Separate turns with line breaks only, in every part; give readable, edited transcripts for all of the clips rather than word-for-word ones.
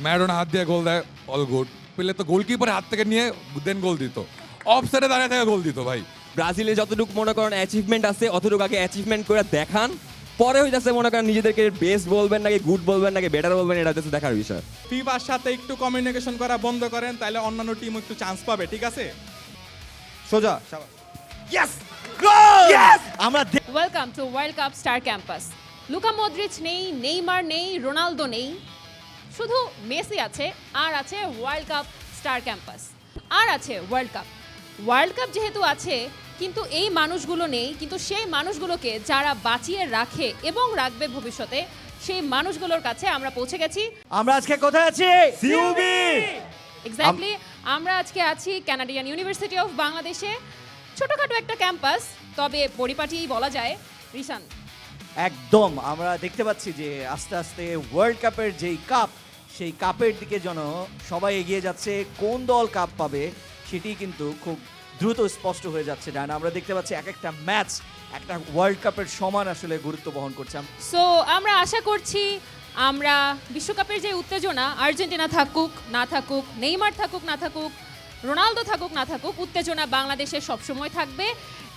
Maradona হাত দিয়ে গোল দেয়, অল গুড। পেলে তো গোলকিপার হাত থেকে নিয়ে দেন গোল দিত, অফ সাইডে দাঁড়িয়ে থেকে গোল দিত ভাই।
ব্রাজিলে যতটুকু মনে করেন অ্যাচিভমেন্ট আছে অতটুকু আগে অ্যাচিভমেন্ট করে দেখান, পরে হইতাছে মনে করেন নিজেদেরকে বেস্ট বলবেন নাকি গুড বলবেন নাকি বেটার বলবেন, এটা হচ্ছে দেখার বিষয়।
ফিফার সাথে একটু কমিউনিকেশন করা বন্ধ করেন, তাহলে অন্যান্য টিম একটু চান্স পাবে, ঠিক আছে? সোজা শাবাশ।
ইয়েস গোল ইয়েস আমরা
welcome to World Cup star campus. Luka Modric নেই, নেইমার নেই, রোনালদো নেই, শুধু মেসি আছে, আর আছে ওয়ার্ল্ড কাপ স্টার ক্যাম্পাস, আর আছে ওয়ার্ল্ড কাপ। ওয়ার্ল্ড কাপ যেহেতু আছে কিন্তু এই মানুষগুলো নেই, কিন্তু সেই মানুষগুলোকে যারা বাঁচিয়ে রাখে এবং রাখবে ভবিষ্যতে, সেই মানুষগুলোর কাছে আমরা পৌঁছে গেছি।
আমরা আজকে কোথায় আছি?
সিউবি
এক্স্যাক্টলি, আমরা আজকে আছি কানাডিয়ান ইউনিভার্সিটি অফ বাংলাদেশে। ছোটখাটো একটা ক্যাম্পাস, তবে পরিপাটি বলা যায়। রিশান,
একদম আমরা দেখতে পাচ্ছি যে আস্তে আস্তে ওয়ার্ল্ড কাপের যেই কাপ, সেই কাপের দিকে যেন সবাই এগিয়ে যাচ্ছে। কোন দল কাপ পাবে সেটি কিন্তু খুব দ্রুত স্পষ্ট হয়ে যাচ্ছে। ডান, আমরা দেখতে পাচ্ছি এক একটা ম্যাচ একটা ওয়ার্ল্ড কাপের সমান আসলে গুরুত্ব বহন করছে।
সো আমরা আশা করছি আমরা বিশ্বকাপের যে উত্তেজনা, আর্জেন্টিনা থাকুক না থাকুক, নেইমার থাকুক না থাকুক, রোনালদো থাকুক না থাকুক, উত্তেজনা বাংলাদেশে সবসময় থাকবে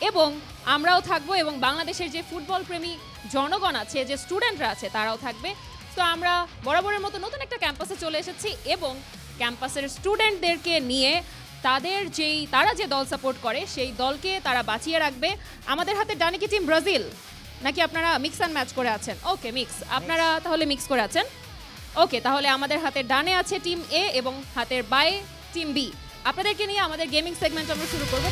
এবং আমরাও থাকবো, এবং বাংলাদেশের যে ফুটবল প্রেমী জনগণ আছে, যে স্টুডেন্টরা আছে, তারাও থাকবে। তো আমরা বরাবরের মতো নতুন একটা ক্যাম্পাসে চলে এসেছি এবং ক্যাম্পাসের স্টুডেন্টদেরকে নিয়ে তারা যে দল সাপোর্ট করে সেই দলকে তারা বাঁচিয়ে রাখবে। আমাদের হাতে ডানে কি টিম ব্রাজিল, নাকি আপনারা মিক্স অ্যান্ড ম্যাচ করে আছেন? ওকে, মিক্স। আপনারা তাহলে মিক্স করে আছেন। ওকে, তাহলে আমাদের হাতের ডানে আছে টিম এ এবং হাতের বায়ে টিম বি। আপনাদেরকে নিয়ে আমাদের গেমিং সেগমেন্ট আমরা শুরু করব।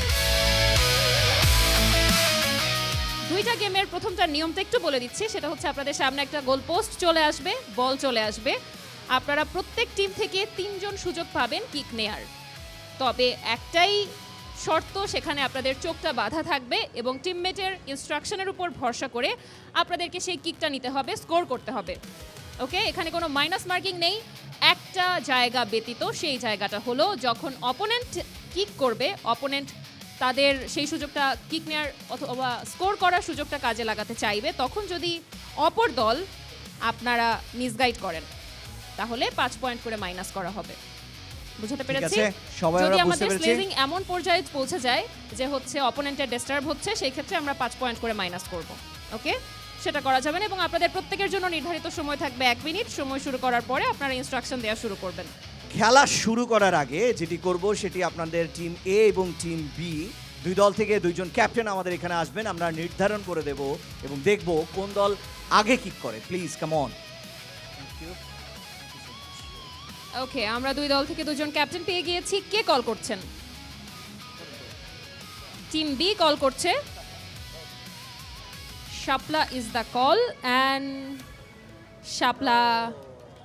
দুইটা গেমের প্রথমটার নিয়মটা একটু বলে দিচ্ছি। সেটা হচ্ছে আপনাদের সামনে একটা গোল পোস্ট চলে আসবে, বল চলে আসবে। আপনারা প্রত্যেক টিম থেকে 3 জন সুযোগ পাবেন কিক নেয়ার। তবে একটাই শর্ত, সেখানে আপনাদের চোখটা বাঁধা থাকবে এবং টিমমেটের ইনস্ট্রাকশনের উপর ভরসা করে আপনাদেরকে সেই কিকটা নিতে হবে, স্কোর করতে হবে। ওকে, এখানে কোনো মাইনাস মার্কিং নেই। একটা জায়গা ব্যতীত, সেই জায়গাটা হলো যখন অপোনেন্ট কিক করবে, অপোনেন্ট তাদের সেই সুযোগটা কিক নেওয়ার অথবা স্কোর করার সুযোগটা কাজে লাগাতে চাইবে, তখন যদি অপর দল আপনারা মিসগাইড করেন তাহলে 5 পয়েন্ট করে মাইনাস করা হবে। বুঝতে পেরেছি?
সবাই
যদি
আমরা বুঝতে
আমাদের
পেরেছি।
স্লেজিং এমন পর্যায়ে পৌঁছে যায় যে হচ্ছে অপোনেন্টের ডিস্টার্ব হচ্ছে, সেই ক্ষেত্রে আমরা 5 পয়েন্ট করে মাইনাস করব। ওকে, সেটা করা যাবে না এবং আপনাদের প্রত্যেকের জন্য নির্ধারিত সময় থাকবে 1 মিনিট। সময় শুরু করার পরে আপনারা ইনস্ট্রাকশন দেওয়া শুরু করবেন।
খেলা শুরু করার আগে যেটি করব সেটি আপনাদের টিম এ এবং টিম বি দুই দল থেকে 2 জন ক্যাপ্টেন আমাদের এখানে আসবেন। আমরা নির্ধারণ করে দেব এবং দেখব কোন দল আগে কিক করে। Please come on.
ওকে, আমরা 2 দল থেকে 2 জন ক্যাপ্টেন পেয়ে গিয়েছি। কে কল করছেন? টিম বি কল করছে। Shapla is the call and Shapla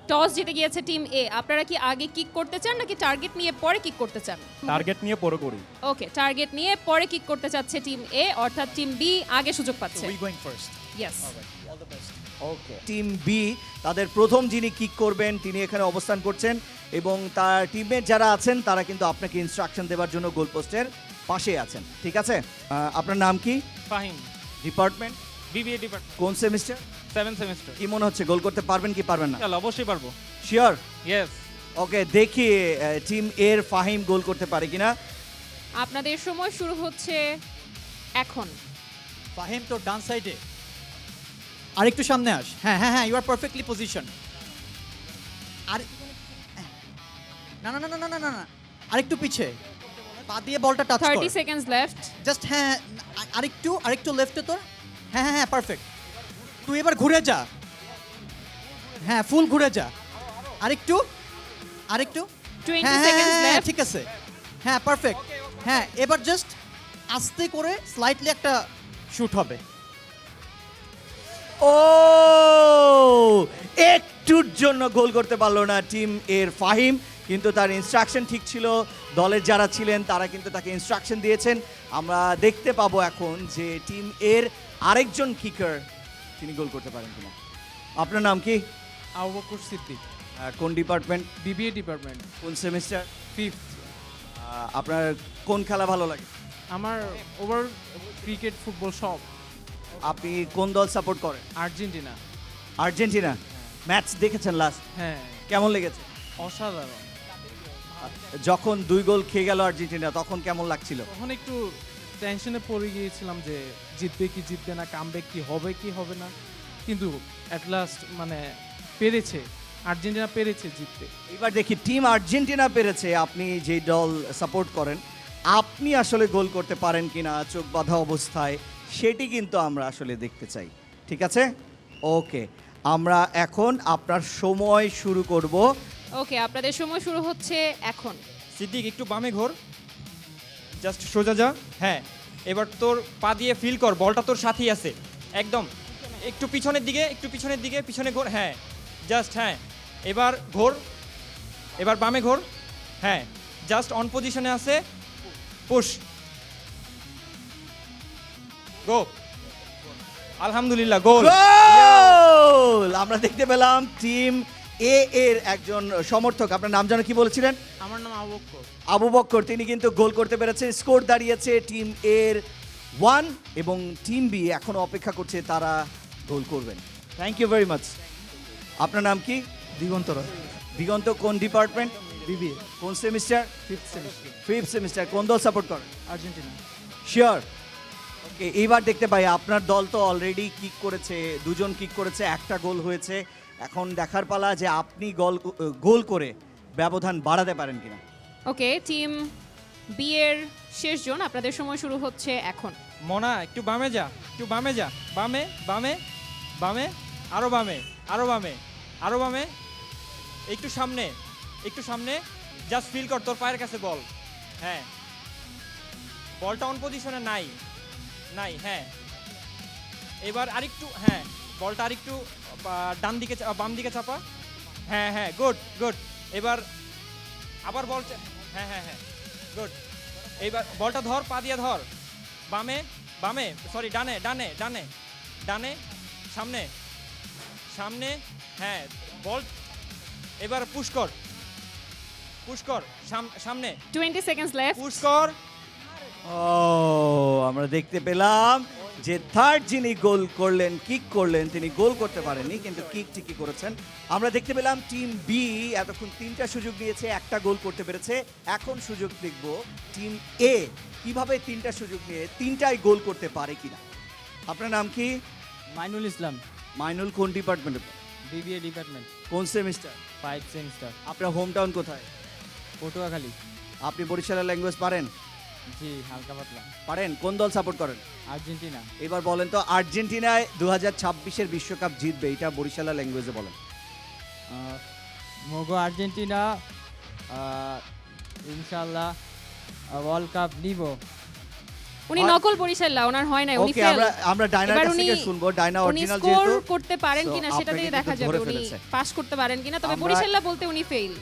toss জিতে গিয়েছে টিম এ। আপনারা কি আগে কিক করতে চান নাকি টার্গেট নিয়ে পরে কিক করতে চান?
টার্গেট নিয়ে পরে করি।
ওকে, টার্গেট নিয়ে পরে কিক করতে চাচ্ছে টিম এ, অর্থাৎ টিম বি আগে সুযোগ পাচ্ছে।
Going first.
ইয়েস।
ওকে, টিম বি তাদের প্রথম যিনি কিক করবেন তিনি এখানে অবস্থান করছেন এবং তার টিমমেট যারা আছেন তারা কিন্তু আপনাকে ইনস্ট্রাকশন দেওয়ার জন্য গোল পোস্টের পাশে আছেন। ঠিক আছে, আপনার নাম কি?
ফাহিম,
ডিপার্টমেন্ট?
বিবিএ ডিপার্টমেন্ট,
কোন সেমিস্টার?
7th semester.
কি মনে হচ্ছে গোল করতে পারবেন কি পারবেন না?
চল, অবশ্যই পারবো।
শিওর?
ইয়েস।
ওকে, দেখি টিম এর ফাহিম গোল করতে পারে কিনা।
আপনাদের সময় শুরু হচ্ছে এখন।
ফাহিম তোর ডান সাইডে আরেকটু সামনে আস। হ্যাঁ হ্যাঁ হ্যাঁ, ইউ আর পারফেক্টলি পজিশন। আর না না না না না না না, আরেকটু পিছে পা দিয়ে বলটা টাচ কর।
30 সেকেন্ডস লেফট।
জাস্ট হ্যাঁ, আরেকটু লেফটে তোর। হ্যাঁ হ্যাঁ হ্যাঁ, পারফেক্ট। তুই এবার ঘুরে যা। হ্যাঁ, ফুল ঘুরে যা। আরেকটু
20
হ্যাঁ
সেকেন্ডস
হ্যাঁ,
লেফট।
ঠিক আছে। হ্যাঁ, পারফেক্ট। হ্যাঁ, এবার জাস্ট আস্তে করে স্লাইটলি একটা শুট হবে।
ও, একটুর জন্য গোল করতে পারলো না টিম এর ফাহিম, কিন্তু তার ইনস্ট্রাকশন ঠিক ছিল। দলের যারা ছিলেন তারা কিন্তু তাকে ইনস্ট্রাকশন দিয়েছেন। আমরা দেখতে পাবো এখন যে টিম এর আরেকজন কিকার তিনি গোল করতে পারেন কিনা। আপনার নাম কি?
আবু বকর সিদ্দিক,
কোন ডিপার্টমেন্ট?
বিবিএ ডিপার্টমেন্ট,
কোন সেমিস্টার?
5th।
আপনার কোন খেলা ভালো লাগে?
আমার ওভার ক্রিকেট, ফুটবল সব।
আপনি কোন দল সাপোর্ট করেন?
আর্জেন্টিনা।
আর্জেন্টিনা। ম্যাচ দেখেছেন লাস্ট?
হ্যাঁ,
কেমন লেগেছে?
অসাধারণ।
যখন 2 গোল খেয়ে গেল আর্জেন্টিনা তখন কেমন লাগছিল?
তখন একটু টেনশনে পড়ে গিয়েছিলাম যে জিতবে কি জিতবে না, কামব্যাক কি হবে না, কিন্তু অ্যাট লাস্ট মানে পেরেছে, আর্জেন্টিনা পেরেছে জিততে।
এবার দেখি টিম আর্জেন্টিনা পেরেছে, আপনি যেই দল সাপোর্ট করেন আপনি আসলে গোল করতে পারেন কিনা চোখ বাঁধা অবস্থায়, সেটি কিন্তু আমরা আসলে দেখতে চাই। ঠিক আছে, ওকে, আমরা এখন আপনার সময় শুরু করব।
ওকে, আপনাদের সময় শুরু হচ্ছে এখন।
সিদ্দিক একটু বামে ঘোর, জাস্ট সোজা যা। হ্যাঁ, এবার তোর পা দিয়ে ফিল কর বলটা তোর সাথেই আছে একদম। একটু পিছনের দিকে পিছনে ঘোর। হ্যাঁ, জাস্ট হ্যাঁ, এবার ঘোর, এবার বামে ঘোর। হ্যাঁ, জাস্ট অন পজিশনে আছে, পুশ, গো। আলহামদুলিল্লাহ, গোল।
গোল! আমরা দেখতে পেলাম টিম এ এর একজন সমর্থক, আপনার নাম যেন কি বলেছিলেন?
আমার নাম আবু বকর।
আবু বক্কর, তিনি কিন্তু গোল করতে পেরেছে। স্কোর দাঁড়িয়েছে টিম এর 1 এবং টিম বি এখনো অপেক্ষা করছে তারা গোল করবেন। Thank you very much. আপনার নাম কি?
দিগন্ত রায়,
দিগন্ত, কোন ডিপার্টমেন্ট?
বিবিএ,
কোন semester?
5th semester,
5th semester. কোন দল সাপোর্ট করেন?
আর্জেন্টিনা।
শিওর। ওকে, এইবার দেখতে পাই আপনার দল তো অলরেডি কিক করেছে, 2 জন কিক করেছে, একটা গোল হয়েছে। এখন দেখার পালা যে আপনি গোল করে ব্যবধান বাড়াতে পারেন কিনা।
ওকে, টিম বি এর শেষ জন, আপনাদের সময় শুরু হচ্ছে এখন।
মনা একটু বামে যা, একটু বামে যা, বামে বামে বামে, আরো বামে, আরো বামে, আরো বামে, একটু সামনে, একটু সামনে, জাস্ট ফিল কর তোর পায়ের কাছে বল। হ্যাঁ, বলটা অন পজিশনে নাই, নাই। হ্যাঁ, এবার আরেকটু, হ্যাঁ, বলটা আরেকটু ডান দিকে বাম দিকে চাপা। হ্যাঁ হ্যাঁ, গুড গুড। এবার আবার বল, হ্যাঁ হ্যাঁ হ্যাঁ, গুড। এইবার বলটা ধর, পা দিয়ে ধর, বামে বামে, সরি ডানে ডানে ডানে ডানে, সামনে সামনে। হ্যাঁ, বল এবার পুশ কর, পুশ কর, সামনে
20 সেকেন্ডস লেফট।
পুশ কর।
ও, আমরা দেখতে পেলাম যে থার্ড যিনি গোল করলেন, কিক করলেন, তিনি গোল করতে পারেননি কিন্তু কিক ঠিকই করেছেন। আমরা দেখতে পেলাম টিম বি এতক্ষণ 3টা সুযোগ নিয়েছে, একটা গোল করতে পেরেছে। এখন সুযোগ দেখব টিম এ কিভাবে 3টা সুযোগ নিয়ে 3টাই গোল করতে পারে কিনা। আপনার নাম কি?
মাইনুল ইসলাম,
মাইনুল, কোন ডিপার্টমেন্টে?
বিবিএ ডিপার্টমেন্ট,
কোন সেমিস্টার?
5th সেমিস্টার,
আপনার হোম টাউন কোথায়?
পটুয়াখালী।
আপনি বরিশালের ল্যাঙ্গুয়েজ পারেন?
জি, হালকা পাতলা।
পারেন। কোন দল সাপোর্ট করেন?
আর্জেন্টিনা।
এবার বলেন তো, আর্জেন্টিনায় 2026-এর বিশ্বকাপ জিতবে, এটা বরিশালা ল্যাঙ্গুয়েজে বলেন।
মোগো আর্জেন্টিনা ইনশাআল্লাহ ওয়ার্ল্ড কাপ নিব।
উনি নকল বরিশাল্লা, ওনার হয় না, উনি
ওকে,
ফেল।
আমরা ডায়নার
এবার
কাছ থেকে
উনি-
শুনবো। ডায়না
উনি
অরিজিনাল
স্কোর
যেহেতু
করতে পারেন
So,
কিনা সেটা
আপনাকে
দিয়ে
কিন্তু
দেখা
ধরে
যাবে উনি
ফেলেছে।
পাস করতে পারেন কিনা, তবে
আমরা-
বরিশাল্লা বলতে উনি ফেল।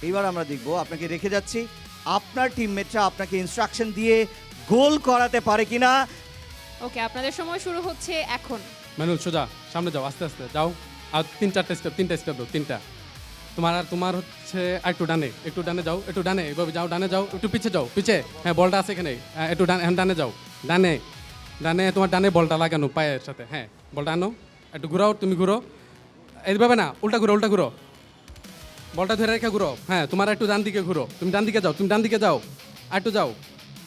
এইবার আমরা দেখবো, আপনাকে রেখে যাচ্ছি, আপনার টিমমেটরা আপনাকে ইনস্ট্রাকশন দিয়ে গোল করাতে পারে কিনা।
ওকে, আপনাদের সময় শুরু হচ্ছে এখন।
মানুল সোজা সামনে যাও, আস্তে আস্তে যাও, আর 3-4টা স্টেপ, 3টা স্টেপ দাও, 3টা। তোমার হচ্ছে একটু ডানে যাও, একটু ডানে, এভাবে যাও, ডানে যাও, একটু পিছে যাও, পিছে। হ্যাঁ, বলটা আছে এখানে, একটু ডানে যাও, ডানে ডানে, তোমার ডানে বলটা লাগানো পায়ের সাথে। হ্যাঁ, বলটা আনো, একটু ঘুরাও, তুমি ঘুরো, এইভাবে না, উল্টা ঘুরো, বলটা ধরে রেখে ঘুরো। হ্যাঁ, তোমার একটু ডান দিকে ঘুরো, তুমি ডান দিকে যাও, আর একটু যাও।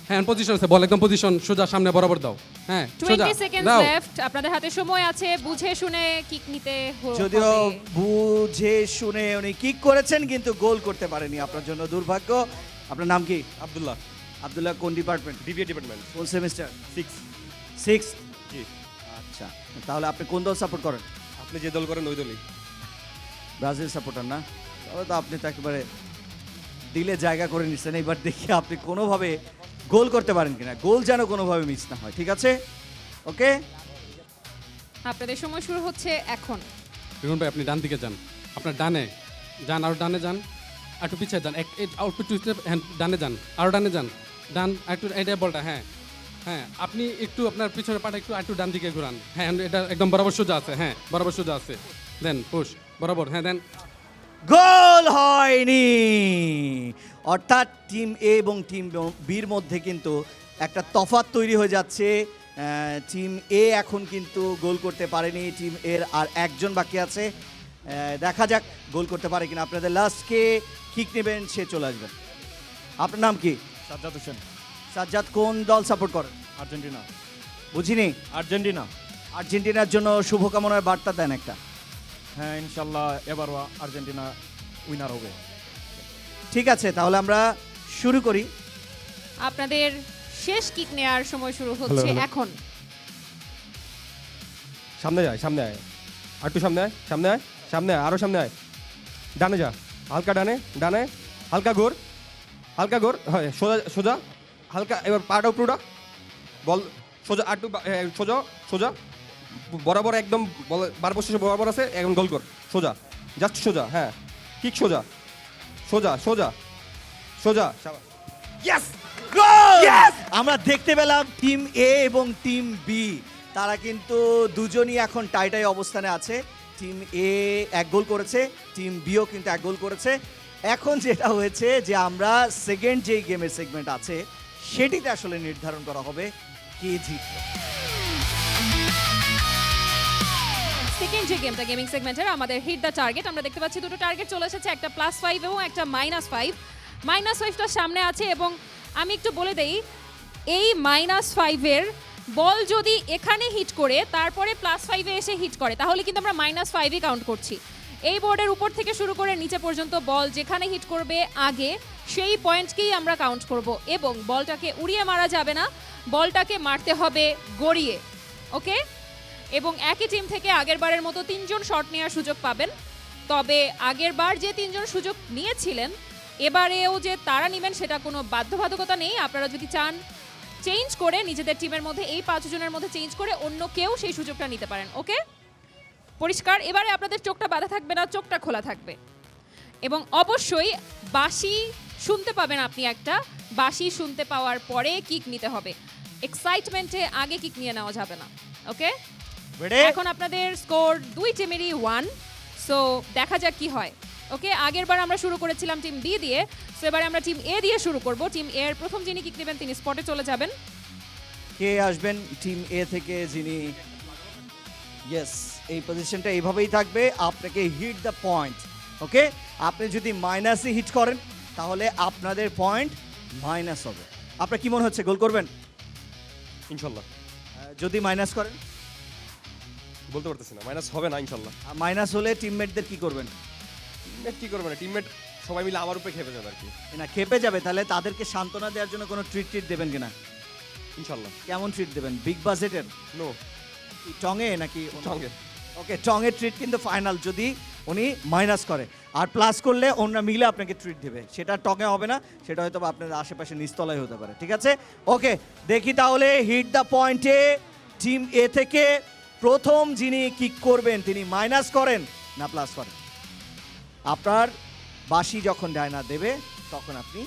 হ্যাঁ, পজিশন আছে, বল একদম পজিশন, সোজা সামনে বরাবর দাও। হ্যাঁ, সোজা
20 সেকেন্ডস
দাও।
লেফট, আপনাদের হাতে সময় আছে, বুঝে শুনে কিক নিতে
যদিও
হবে।
বুঝে শুনে উনি কিক করেছেন কিন্তু গোল করতে পারেনি, আপনার জন্য দুর্ভাগ্য। আপনার নাম কি?
আব্দুল্লাহ,
আব্দুল্লাহ, কোন ডিপার্টমেন্ট?
বিবিএ ডিপার্টমেন্ট,
কোন সেমিস্টার?
6।
জি। আচ্ছা, তাহলে আপনি কোন দল সাপোর্ট করেন?
আপনি যে দল করেন ওই দলই।
ব্রাজিল সাপোর্টার না? তাহলে তো আপনি তো একেবারে দিলে জায়গা করে নিচ্ছেন। এবার দেখি আপনি কোনোভাবে গোল করতে পারেন কিনা, গোল যেন কোনোভাবে মিস না হয়। ঠিক আছে, ওকে।
আপনাদের সময় শুরু হচ্ছে এখন।
রিমন ভাই, আপনি ডান দিকে যান, আপনার ডানে যান, আরো ডানে যান, একটু পিছিয়ে যান, ডানে যান, আরো ডানে যান, ডান একটু, এটা বলটা। হ্যাঁ হ্যাঁ, আপনি একটু আপনার পিছনের পাটা একটু ডান দিকে ঘুরান। হ্যাঁ, এটা একদম বরাবর সোজা আছে। হ্যাঁ, বরাবর সোজা আছে, দেন পুশ বরাবর। হ্যাঁ, দেন
গোল হয়নি, অর্থাৎ টিম এ এবং টিম বির মধ্যে কিন্তু একটা তফাৎ তৈরি হয়ে যাচ্ছে। টিম এ এখন কিন্তু গোল করতে পারেনি, টিম এর আর একজন বাকি আছে। দেখা যাক গোল করতে পারে কিনা। আপনাদের লাস্ট কে কিক নেবেন সে চলে আসবেন। আপনার নাম কি?
সাজ্জাদ হোসেন,
সাজ্জাদ, কোন দল সাপোর্ট করেন?
আর্জেন্টিনা।
বুঝিনি।
আর্জেন্টিনা।
আর্জেন্টিনার জন্য শুভকামনার বার্তা দেন একটা।
হ্যাঁ, ইনশাল্লাহ এবারও আর্জেন্টিনা উইনার হবে।
ঠিক আছে, তাহলে আমরা শুরু করি।
আপনাদের শেষ কিক নেওয়ার সময় শুরু হচ্ছে এখন।
সামনে যায়, সামনে আয়, আর একটু সামনে আয়, সামনে আয়, সামনে আয়, আরো সামনে আয়, ডানে যা, হালকা ডানে, ডানে, হালকা ঘোর, হালকা ঘোর, হয় সোজা সোজা, হালকা, এবার পাটা উপরুটা, বল সোজা, আর একটু সোজা সোজা, বরাবর একদম, বল বার বসে বরাবর আছে, এখন গোল কর, সোজা, জাস্ট সোজা, হ্যাঁ, কিক সোজা, সোজা সোজা সোজা,
ইয়েস, আমরা দেখতে পেলাম টিম এ এবং টিম বি, তারা কিন্তু দুজনই এখন টাই অবস্থানে আছে। টিম এ 1 গোল করেছে, টিম বিও কিন্তু 1 গোল করেছে। এখন যেটা হয়েছে যে আমরা সেকেন্ড যেই গেমের সেগমেন্ট আছে সেটিতে আসলে নির্ধারণ করা হবে কে জিতবে।
সেকেন্ড যে গেমটা গেমিং সেগমেন্টের আমাদের হিট দ্য টার্গেট, আমরা দেখতে পাচ্ছি দুটো টার্গেট চলে এসেছে, একটা +5 এবং একটা -5। -5টা সামনে আছে এবং আমি একটু বলে দেই, এই -5-এর বল যদি এখানে হিট করে তারপরে +5-এ এসে হিট করে তাহলে কিন্তু আমরা -5-ই কাউন্ট করছি। এই বোর্ডের উপর থেকে শুরু করে নিচে পর্যন্ত বল যেখানে হিট করবে আগে সেই পয়েন্টকেই আমরা কাউন্ট করব এবং বলটাকে উড়িয়ে মারা যাবে না, বলটাকে মারতে হবে গড়িয়ে। ওকে, এবং একই টিম থেকে আগের বারের মতো 3 জন শট নেওয়ার সুযোগ পাবেন। তবে আগের বার যে 3 জন সুযোগ নিয়েছিলেন এবারেও যে তারা নেবেন সেটা কোনো বাধ্যবাধকতা নেই। আপনারা যদি চান চেঞ্জ করে নিজেদের টিমের মধ্যে এই 5 জনের মধ্যে চেঞ্জ করে অন্য কেউ সেই সুযোগটা নিতে পারেন। ওকে, পরিষ্কার? এবারে আপনাদের চোখটা বাঁধা থাকবে না, চোখটা খোলা থাকবে এবং অবশ্যই বাঁশি শুনতে পাবেন আপনি একটা। বাঁশি শুনতে পাওয়ার পরে কিক নিতে হবে, এক্সাইটমেন্টে আগে কিক নিয়ে নেওয়া যাবে না। ওকে, এখন আপনাদের স্কোর 2 টিমেরই 1, সো দেখা যাক কি হয়। ওকে, আগের বার আমরা শুরু করেছিলাম টিম বি দিয়ে, সো এবারে আমরা টিম এ দিয়ে শুরু করব। টিম এ এর প্রথম যিনি কিক নেবেন তিনি স্পটে চলে যাবেন।
কে আসবেন টিম এ থেকে যিনি? ইয়েস, এই পজিশনটা এইভাবেই থাকবে, আপনাকে হিট দ্য পয়েন্ট। ওকে, আপনি যদি মাইনাসে হিট করেন তাহলে আপনাদের পয়েন্ট মাইনাস হবে। আপনার কি মনে হচ্ছে গোল করবেন?
ইনশাল্লাহ।
যদি মাইনাস করেন?
বলতে পারতেছি না, মাইনাস হবে না ইনশাল্লাহ।
মাইনাস হলে টিমমেটদের কি করবেন?
টিমমেট কি করবে না, টিমমেট সবাই মিলে আমার উপরে খেপে যাবে আর কি।
না, খেপে যাবে, তাহলে তাদেরকে সান্ত্বনা দেওয়ার জন্য কোনো ট্রিট দেবেন কিনা?
ইনশাল্লাহ।
কেমন ট্রিট দেবেন? বিগ বাজেটের?
নো,
টঙে নাকি
সঙ্গে।
ওকে, টঙের ট্রিট কিন্তু ফাইনাল যদি উনি মাইনাস করে, আর প্লাস করলে ওনারা মিলে আপনাকে ট্রিট দেবে। সেটা টঙে হবে না, সেটা হয়তো আপনার আশেপাশে নিচতলায় হতে পারে। ঠিক আছে, ওকে, দেখি তাহলে হিট দ্য পয়েন্টে টিম এ থেকে প্রথম যিনি কিক করবেন তিনি মাইনাস করেন না প্লাস করেন। আপনার বাঁশি যখন ডায়না দেবে তখন আপনি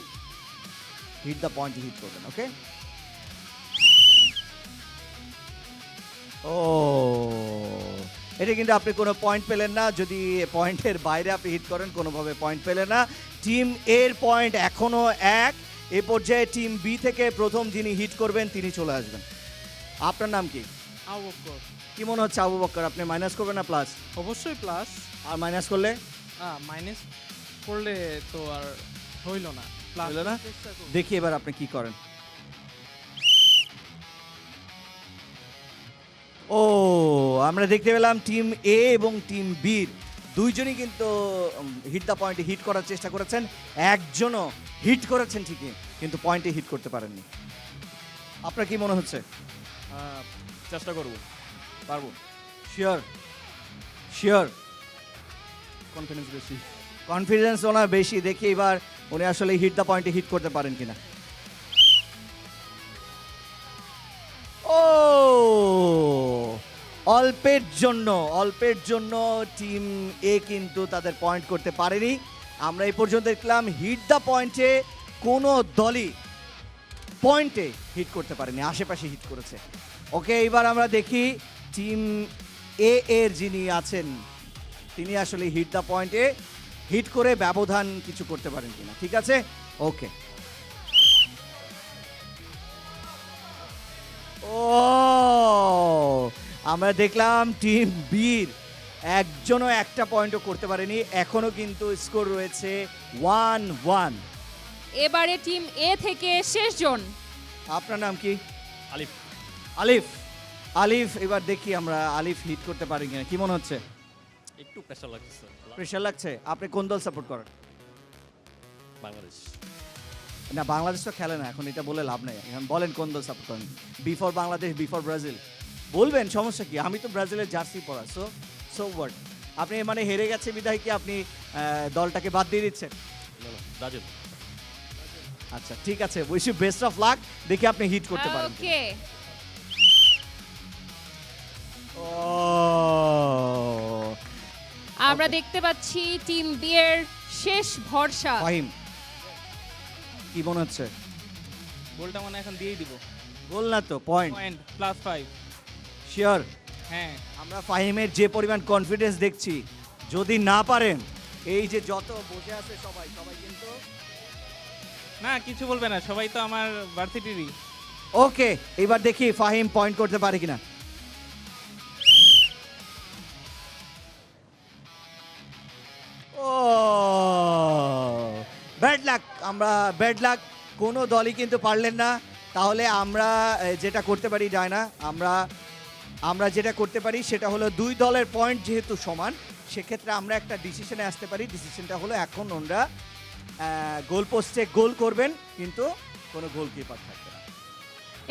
হিট দ্য পয়েন্টে হিট করবেন। ওকে, ও, এটা কিন্তু আপনি কোনো পয়েন্ট পেলেন না। যদি পয়েন্টের বাইরে আপনি হিট করেন কোনোভাবে পয়েন্ট পেলেন না। টিম এর পয়েন্ট এখনো 1। এ পর্যায়ে টিম বি থেকে প্রথম যিনি হিট করবেন তিনি চলে আসবেন। আপনার নাম কি?
আবু বকর।
কি মনে হচ্ছে আবু বক্কর, আপনি মাইনাস করবেন না প্লাস?
অবশ্যই প্লাস।
আর মাইনাস করলে?
মাইনাস করলে তো আর হইল না, প্লাস
হইল না? দেখি এবার আপনি কি করেন। ও, আমরা দেখতে পেলাম টিম এ এবং টিম বির দুইজনই কিন্তু হিট দ্য পয়েন্টে হিট করার চেষ্টা করেছেন। একজনও হিট করেছেন ঠিকই, কিন্তু পয়েন্টে হিট করতে পারেননি। আপনার কি মনে হচ্ছে?
চেষ্টা করবো, পারবো।
শিওর? শিওর?
কনফিডেন্স বেশি।
কনফিডেন্স ওনার বেশি। দেখি এবার উনি আসলে হিট দ্য পয়েন্টে হিট করতে পারেন কিনা। ও, অল্পের জন্য টিম এ কিন্তু তাদের পয়েন্ট করতে পারেনি। আমরা এই পর্যন্ত দেখলাম হিট দ্য পয়েন্টে কোনো দলই পয়েন্টে হিট করতে পারেনি, আশেপাশে হিট করেছে। ওকে, এবার আমরা দেখি টিম এ এর যিনি আছেন তিনি আসলে হিট দ্য পয়েন্টে হিট করে ব্যবধান কিছু করতে পারেন কিনা। ঠিক আছে, ওকে। ও, আমরা দেখলাম টিম বির একজনও একটা পয়েন্টও করতে পারেনি, এখনো কিন্তু স্কোর রয়েছে 1-1।
এবারে টিম এ থেকে শেষ জন।
আপনার নাম কি?
আলিফ।
আলিফ। আলিফ, এবার দেখি আমরা আলিফ হিট করতে পারি কিনা। কি মনে হচ্ছে?
একটু প্রেশার লাগছে
প্রেশার লাগছে? আপনি কোন দল সাপোর্ট করেন?
বাংলাদেশ।
না, বাংলাদেশ তো খেলে না এখন, এটা বলে লাভ নেই। এখন বলেন কোন দল সাপোর্ট করেন। বিফোর বাংলাদেশ, বিফোর ব্রাজিল বলবেন, সমস্যা কি? আমি তো ব্রাজিলের জার্সি পরা, সো হোয়াট? আপনি মানে হেরে গেছে বিধায় কি আপনি দলটাকে বাদ দিয়ে দিচ্ছেন?
ব্রাজিল।
আচ্ছা ঠিক আছে, wish you best of luck, দেখি আপনি হিট করতে পারেন।
ওকে,
ও,
আমরা দেখতে পাচ্ছি টিম বি এর শেষ ভরসা।
ফাহিম কি মনে হচ্ছে?
গোলটা মানে এখন দিয়েই দিব।
গোল না তো পয়েন্ট
+5।
শিওর?
হ্যাঁ,
আমরা ফাহিমের যে পরিমাণ কনফিডেন্স দেখছি, যদি না পারেন, এই যে যত বসে আছে সবাই কিন্তু
না কিছু বলবে না, সবাই তো আমার ভার্সিটিরই।
ওকে, এবার দেখি ফাহিম পয়েন্ট করতে পারে কিনা। ও, ব্যাড লাক। আমরা ব্যাড লাক, কোনো দলই কিন্তু পারলেন না। তাহলে আমরা যেটা করতে পারি ডায়না, আমরা যেটা করতে পারি সেটা হলো দুই দলের পয়েন্ট যেহেতু সমান, সেক্ষেত্রে আমরা একটা ডিসিশনে আসতে পারি। ডিসিশনটা হলো এখন ওনারা গোল পোস্টে গোল করবেন, কিন্তু কোনো গোলকিপার থাকবে না।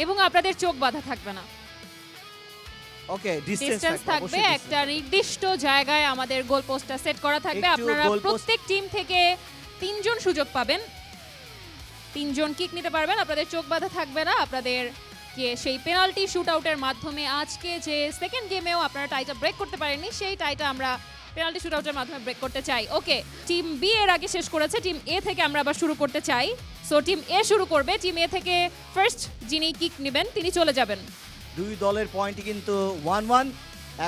এবং আপনাদের চোখ বাঁধা থাকবে না,
ওকে,
ডিসটেন্স থাকবে। একটা নির্দিষ্ট জায়গায় আমাদের গোল পোস্টটা সেট করা থাকবে।
একটু
আপনারা
goal post-
প্রত্যেক টিম থেকে 3 জন সুযোগ পাবেন, 3 জন কিক নিতে পারবেন। আপনাদের চোখ বাঁধা থাকবে না। আপনাদের কে সেই পেনাল্টি শুট আউটের মাধ্যমে আজকে যে সেকেন্ড গেমেও আপনারা টাইটা ব্রেক করতে পারেননি, সেই টাইটা আমরা পেনাল্টি শুট আউটের মাধ্যমে ব্রেক করতে চাই। ওকে, টিম বি এর আগে শেষ করেছে, টিম এ থেকে আমরা আবার শুরু করতে চাই। সো টিম এ শুরু করবে। টিম এ থেকে ফার্স্ট যিনি কিক নেবেন তিনি চলে যাবেন।
দুই দলের পয়েন্টই কিন্তু 1-1।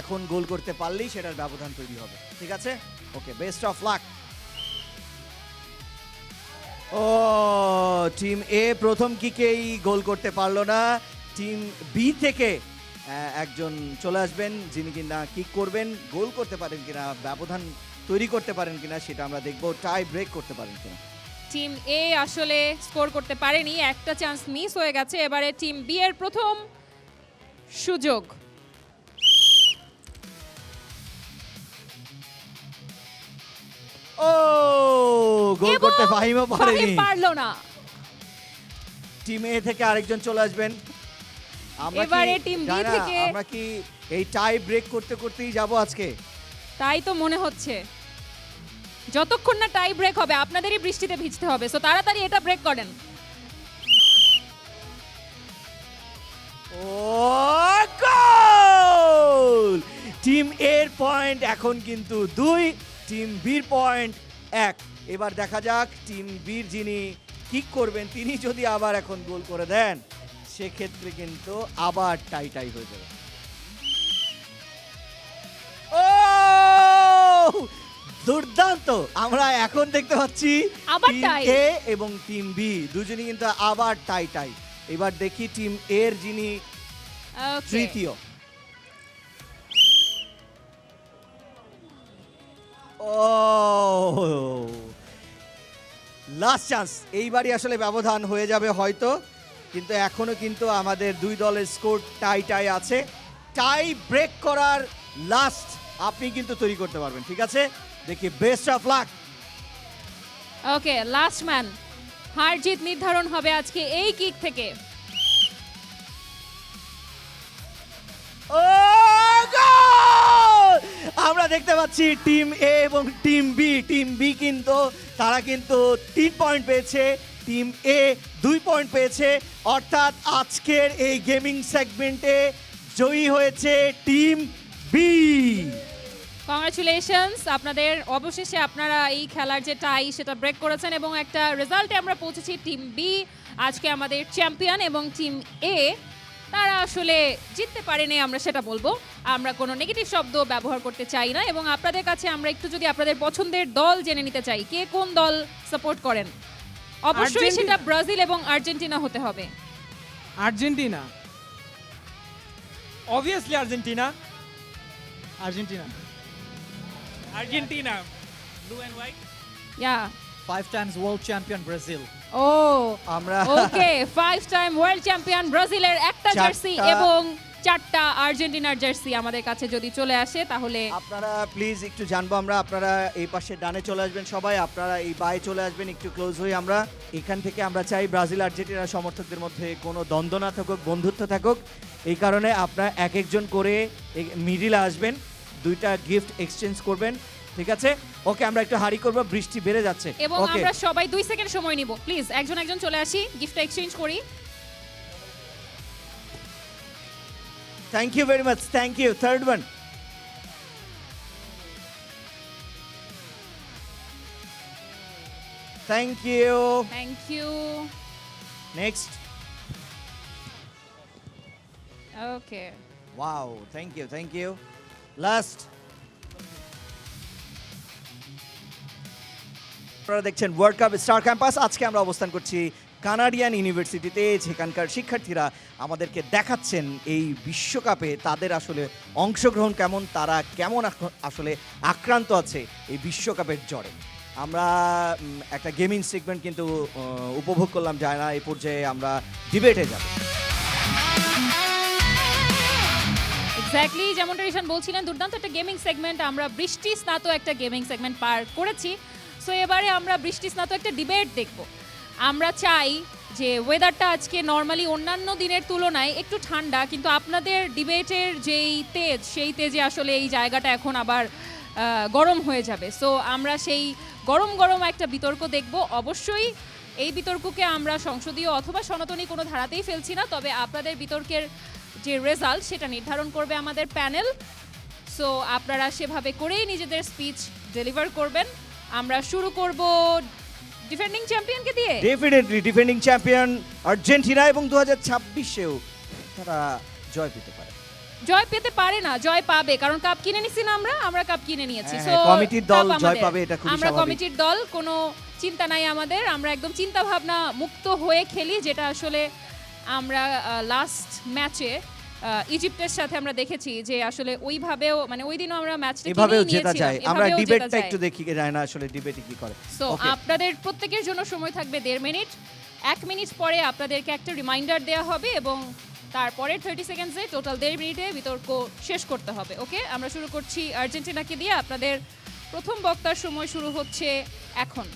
এখন গোল করতে পারলেই সেটার ব্যবধান তৈরি হবে, ঠিক আছে? Okay, best of luck. ও, টিম এ প্রথম কিকেই গোল করতে পারলো না। টিম বি থেকে একজন চলে আসবেন, যিনি কিনা কিক করবেন, গোল করতে পারেন কিনা, ব্যবধান তৈরি করতে পারেন কিনা সেটা আমরা দেখবো, টাই ব্রেক করতে পারেন কিনা।
টিম এ আসলে স্কোর করতে পারেনি, একটা চান্স মিস হয়ে গেছে। এবারে টিম বি এর প্রথম সুযোগ।
ও, গোল করতে
এবং
ফাহিমও
ফাহিম
পারেনি।
পারলো না।
টিম এ থেকে আরেকজন চলে আসবেন।
এবারে team B থেকে-
আমরা কি এই টাই ব্রেক করতে করতেই যাব আজকে?
তাই তো মনে হচ্ছে, যতক্ষণ না টাই ব্রেক হবে আপনাদেরই বৃষ্টিতে ভিজতে হবে। সো তাড়াতাড়ি এটা ব্রেক করেন।
ও, গোল! টিম এর পয়েন্ট এখন কিন্তু 2, টিম বির পয়েন্ট 1। এবার দেখা যাক টিম বির যিনি কিক করবেন তিনি যদি আবার এখন গোল করে দেন, সেক্ষেত্রে কিন্তু আবার টাই হয়ে যাবে। ও, দুর্দান্ত! আমরা এখন দেখতে পাচ্ছি
আবার
টিম
tie।
এ এবং টিম বি দুজনই কিন্তু আবার টাই। এবার দেখি টিম এর যিনি
ওকে,
তৃতীয়। ও, লাস্ট চান্স। এইবারই আসলে ব্যবধান হয়ে যাবে হয়তো, কিন্তু এখনো কিন্তু আমাদের দুই দলের স্কোর টাই আছে। টাই ব্রেক করার লাস্ট আপনি কিন্তু তৈরি করতে পারবেন, ঠিক আছে? দেখি, best of luck.
Okay, last man. হার জিত নির্ধারণ হবে আজকে এই কিক থেকে।
ও, গোল! আমরা দেখতে পাচ্ছি টিম এ এবং টিম বি কিন্তু তারা কিন্তু 3 পয়েন্ট পেয়েছে, টিম এ 2 পয়েন্ট পেয়েছে। অর্থাৎ আজকের এই গেমিং সেগমেন্টে জয়ী হয়েছে টিম বি।
কংগ্রাচুলেশনস আপনাদের, অবশেষে আপনারা এই খেলার যে টাই সেটা ব্রেক করেছেন এবং একটা রেজাল্টে আমরা পৌঁছেছি। টিম বি আজকে আমাদের চ্যাম্পিয়ন এবং টিম এ তারা আসলে জিততে পারেনি, আমরা সেটা বলবো। আমরা কোনো নেগেটিভ শব্দ ব্যবহার করতে চাই না। এবং আপনাদের কাছে আমরা একটু যদি আপনাদের পছন্দের দল জেনে নিতে চাই, কে কোন দল সাপোর্ট করেন? অবশ্যই
আর্জেন্টিনা।
সেটা ব্রাজিল এবং আর্জেন্টিনা হতে হবে।
Argentina.
Obviously Argentina.
Argentina.
Argentina. Blue and white.
Yeah
5 times world champion Brazil.
ও
আমরা
ওকে 5 টাইম ওয়ার্ল্ড চ্যাম্পিয়ন ব্রাজিলের একটা জার্সি
চারটা-
এবং 4টা আর্জেন্টিনার জার্সি আমাদের কাছে যদি চলে আসে তাহলে
আপনারা প্লিজ একটু জানবো আমরা, আপনারা এই পাশে ডানে চলে আসবেন সবাই, আপনারা এই বায়ে চলে আসবেন একটু ক্লোজ হই আমরা। এখান থেকে আমরা চাই ব্রাজিল আর্জেন্টিনা সমর্থকদের মধ্যে কোনো দ্বন্দ্ব না থাকুক, বন্ধুত্ব থাকুক। এই কারণে আপনারা এক একজন করে মিডিলে আসবেন, 2টা গিফট এক্সচেঞ্জ করবেন, ঠিক আছে? ওকে, আমরা একটু হারি করব, বৃষ্টি বেড়ে যাচ্ছে।
এবং
ওকে,
আমরা সবাই 2 সেকেন্ড সময় নিব, প্লিজ একজন একজন চলে আসি, গিফট এক্সচেঞ্জ করি।
Thank you very much, thank you. Third one, thank you.
Thank you.
Next,
okay
wow, thank you, thank you. Last, আপনারা দেখছেন ওয়ার্ল্ড কাপ স্টার ক্যাম্পাস। আজকে আমরা অবস্থান করছি কানাডিয়ান ইউনিভার্সিটিতে, যেখানকার শিক্ষার্থীরা আমাদেরকে দেখাচ্ছেন এই বিশ্বকাপে তাদের আসলে অংশগ্রহণ কেমন, তারা কেমন আসলে আক্রান্ত আছে এই বিশ্বকাপের জ্বরে। আমরা একটা গেমিং সেগমেন্ট কিন্তু উপভোগ করলাম, যায় না এই পর্যায়ে আমরা ডিবেটে যাব।
এক্স্যাক্টলি যেমনটা রিশান বলছিলেন, দুর্দান্ত একটা গেমিং সেগমেন্ট, আমরা বৃষ্টি স্নাত একটা গেমিং সেগমেন্ট পার করেছি। সো এবারে আমরা বৃষ্টি স্নাত একটা ডিবেট দেখব। আমরা চাই যে ওয়েদারটা আজকে নর্মালি অন্যান্য দিনের তুলনায় একটু ঠান্ডা, কিন্তু আপনাদের ডিবেটের যেই তেজ, সেই তেজে আসলে এই জায়গাটা এখন আবার গরম হয়ে যাবে। সো আমরা সেই গরম গরম একটা বিতর্ক দেখব। অবশ্যই এই বিতর্ককে আমরা সংসদীয় অথবা সনাতনী কোনো ধারাতেই ফেলছি না, তবে আপনাদের বিতর্কের যে রেজাল্ট সেটা নির্ধারণ করবে আমাদের প্যানেল। সো আপনারা সেভাবে করেই নিজেদের স্পিচ ডেলিভার করবেন। আমরা শুরু করব ডিফেন্ডিং চ্যাম্পিয়নকে দিয়ে।
ডেফিনেটলি ডিফেন্ডিং চ্যাম্পিয়ন আর্জেন্টিনা, এবং 2026-এও তারা জয় পেতে পারে।
জয় পেতে পারে না, জয় পাবে, কারণ কাপ কিনে নিছি না আমরা কাপ কিনে নিয়েছি।
হ্যাঁ,
সো
হ্যাঁ, কমিটির দল
কাপ
জয়
আমাদের।
পাবে, এটা খুবই
আমরা
স্বাভাবিক।
কমিটির দল, কোনো চিন্তা নাই আমাদের, আমরা একদম চিন্তা ভাবনা মুক্ত হয়ে খেলি, যেটা আসলে আমরা লাস্ট ম্যাচে ইজিপ্টের সাথে আমরা দেখেছি যে আসলে ওইভাবেও, মানে ওই দিনও আমরা ম্যাচটা
এভাবেও
কিনেই
জেতা যায়।
নিয়েছিলাম,
আমরা
এভাবেও জেতা
ডিবেটটা
যায়।
একটু দেখি যায় না আসলে ডিবেটে কি করে।
So
Okay.
আপনাদের প্রত্যেকের জন্য সময় থাকবে 1.5 মিনিট। 1 মিনিট পরে আপনাদেরকে একটা রিমাইন্ডার দেওয়া হবে এবং তারপরে 30 সেকেন্ডসে টোটাল 1.5 মিনিটে বিতর্ক শেষ করতে হবে। ওকে, আমরা শুরু করছি আর্জেন্টিনাকে দিয়ে। আপনাদের প্রথম বক্তার সময় শুরু হচ্ছে এখন।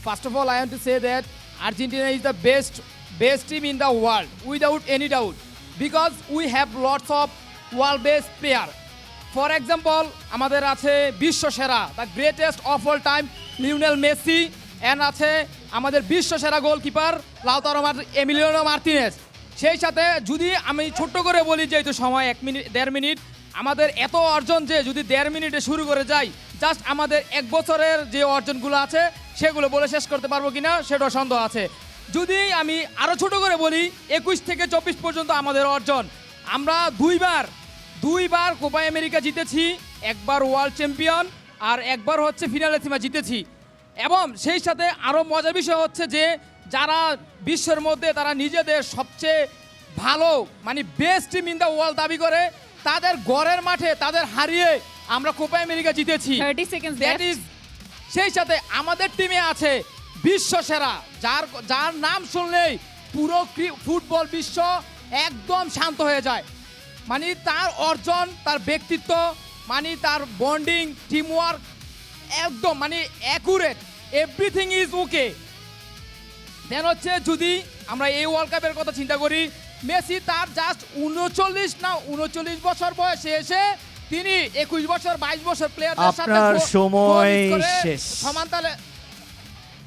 First of all, I want to say that Argentina is the best team in the world, without any doubt, because we have lots of world-best player. For example, আমাদের আছে বিশ্ব সেরা, the greatest of all time, Lionel Messi, and আছে আমাদের বিশ্ব সেরা goalkeeper Lautaro Emiliano Martinez. সেই সাথে যদি আমি ছোট্ট করে বলি, যেহেতু সময় 1 মিনিট 1.5 মিনিট, আমাদের এত অর্জন যে যদি 1.5 মিনিটে শুরু করে যাই, জাস্ট আমাদের 1 বছরের যে অর্জনগুলো আছে সেগুলো বলে শেষ করতে পারবো কিনা সেটাও সন্দেহ আছে। যদি আমি আরও ছোট করে বলি, 21 থেকে 24 পর্যন্ত আমাদের অর্জন, আমরা দুইবার কোপা আমেরিকা জিতেছি, একবার ওয়ার্ল্ড চ্যাম্পিয়ন আর একবার হচ্ছে ফিনালে সীমা জিতেছি। এবং সেই সাথে আরও মজার বিষয় হচ্ছে যে যারা বিশ্বের মধ্যে তারা নিজেদের সবচেয়ে ভালো, মানে best team in the world দাবি করে, তাদের ঘরের মাঠে তাদের হারিয়ে আমরা কোপা আমেরিকা জিতেছি।
30 সেকেন্ডস
দ্যাট ইজ, সেই সাথে আমাদের টিমে আছে বিশ্ব সেরা, যার নাম শুনলেই পুরো ফুটবল বিশ্ব একদম শান্ত হয়ে যায়। মানে তার অর্জন, তার ব্যক্তিত্ব, মানে তার বন্ডিং, টিম ওয়ার্ক একদম মানে অ্যাকুরেট, এভরিথিং ইজ ওকে। দেন হচ্ছে যদি আমরা এই ওয়ার্ল্ড কাপের কথা চিন্তা করি, মেসি তার জাস্ট 39 বছর বয়সে এসে তিনি 21 বছর 22 বছর প্লেয়ারদের সাথে
আপনার সময়
গোল করে
শেষ।
সমান তালে।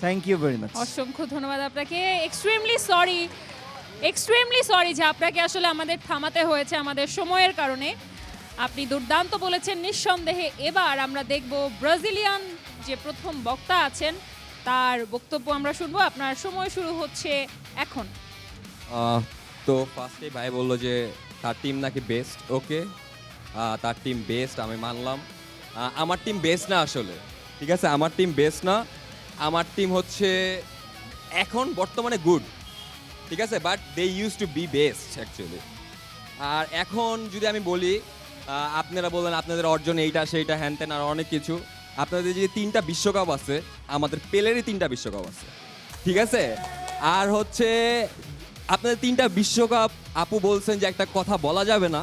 Thank you very much.
অসংখ্য ধন্যবাদ আপনাকে। এক্সট্রিমলি সরি যে আপনাকে আসলে আমাদের থামাতে হয়েছে আমাদের সময়ের কারণে। আপনি দুর্দান্ত বলেছেন নিঃসন্দেহে। এবার আমরা দেখব ব্রাজিলিয়ান যে প্রথম বক্তা আছেন তার বক্তব্য আমরা শুনবো। আপনার সময় শুরু হচ্ছে এখন।
তো ফার্স্টে ভাই বললো যে তার টিম নাকি বেস্ট। ওকে, তার টিম বেস্ট আমি মানলাম। আমার টিম বেস্ট না আসলে, ঠিক আছে, আমার টিম বেস্ট না। আমার টিম হচ্ছে এখন বর্তমানে গুড, ঠিক আছে, but they use to be best actually. আর এখন যদি আমি বলি আপনারা বললেন আপনাদের অর্জন এইটা সেইটা হ্যান ত্যান আর অনেক কিছু। আপনাদের যে 3টা বিশ্বকাপ আছে, আমাদের পেলেরই 3টা বিশ্বকাপ আছে, ঠিক আছে? আর হচ্ছে আপনাদের 3টা বিশ্বকাপ, আপু বলছেন যে একটা কথা বলা যাবে না,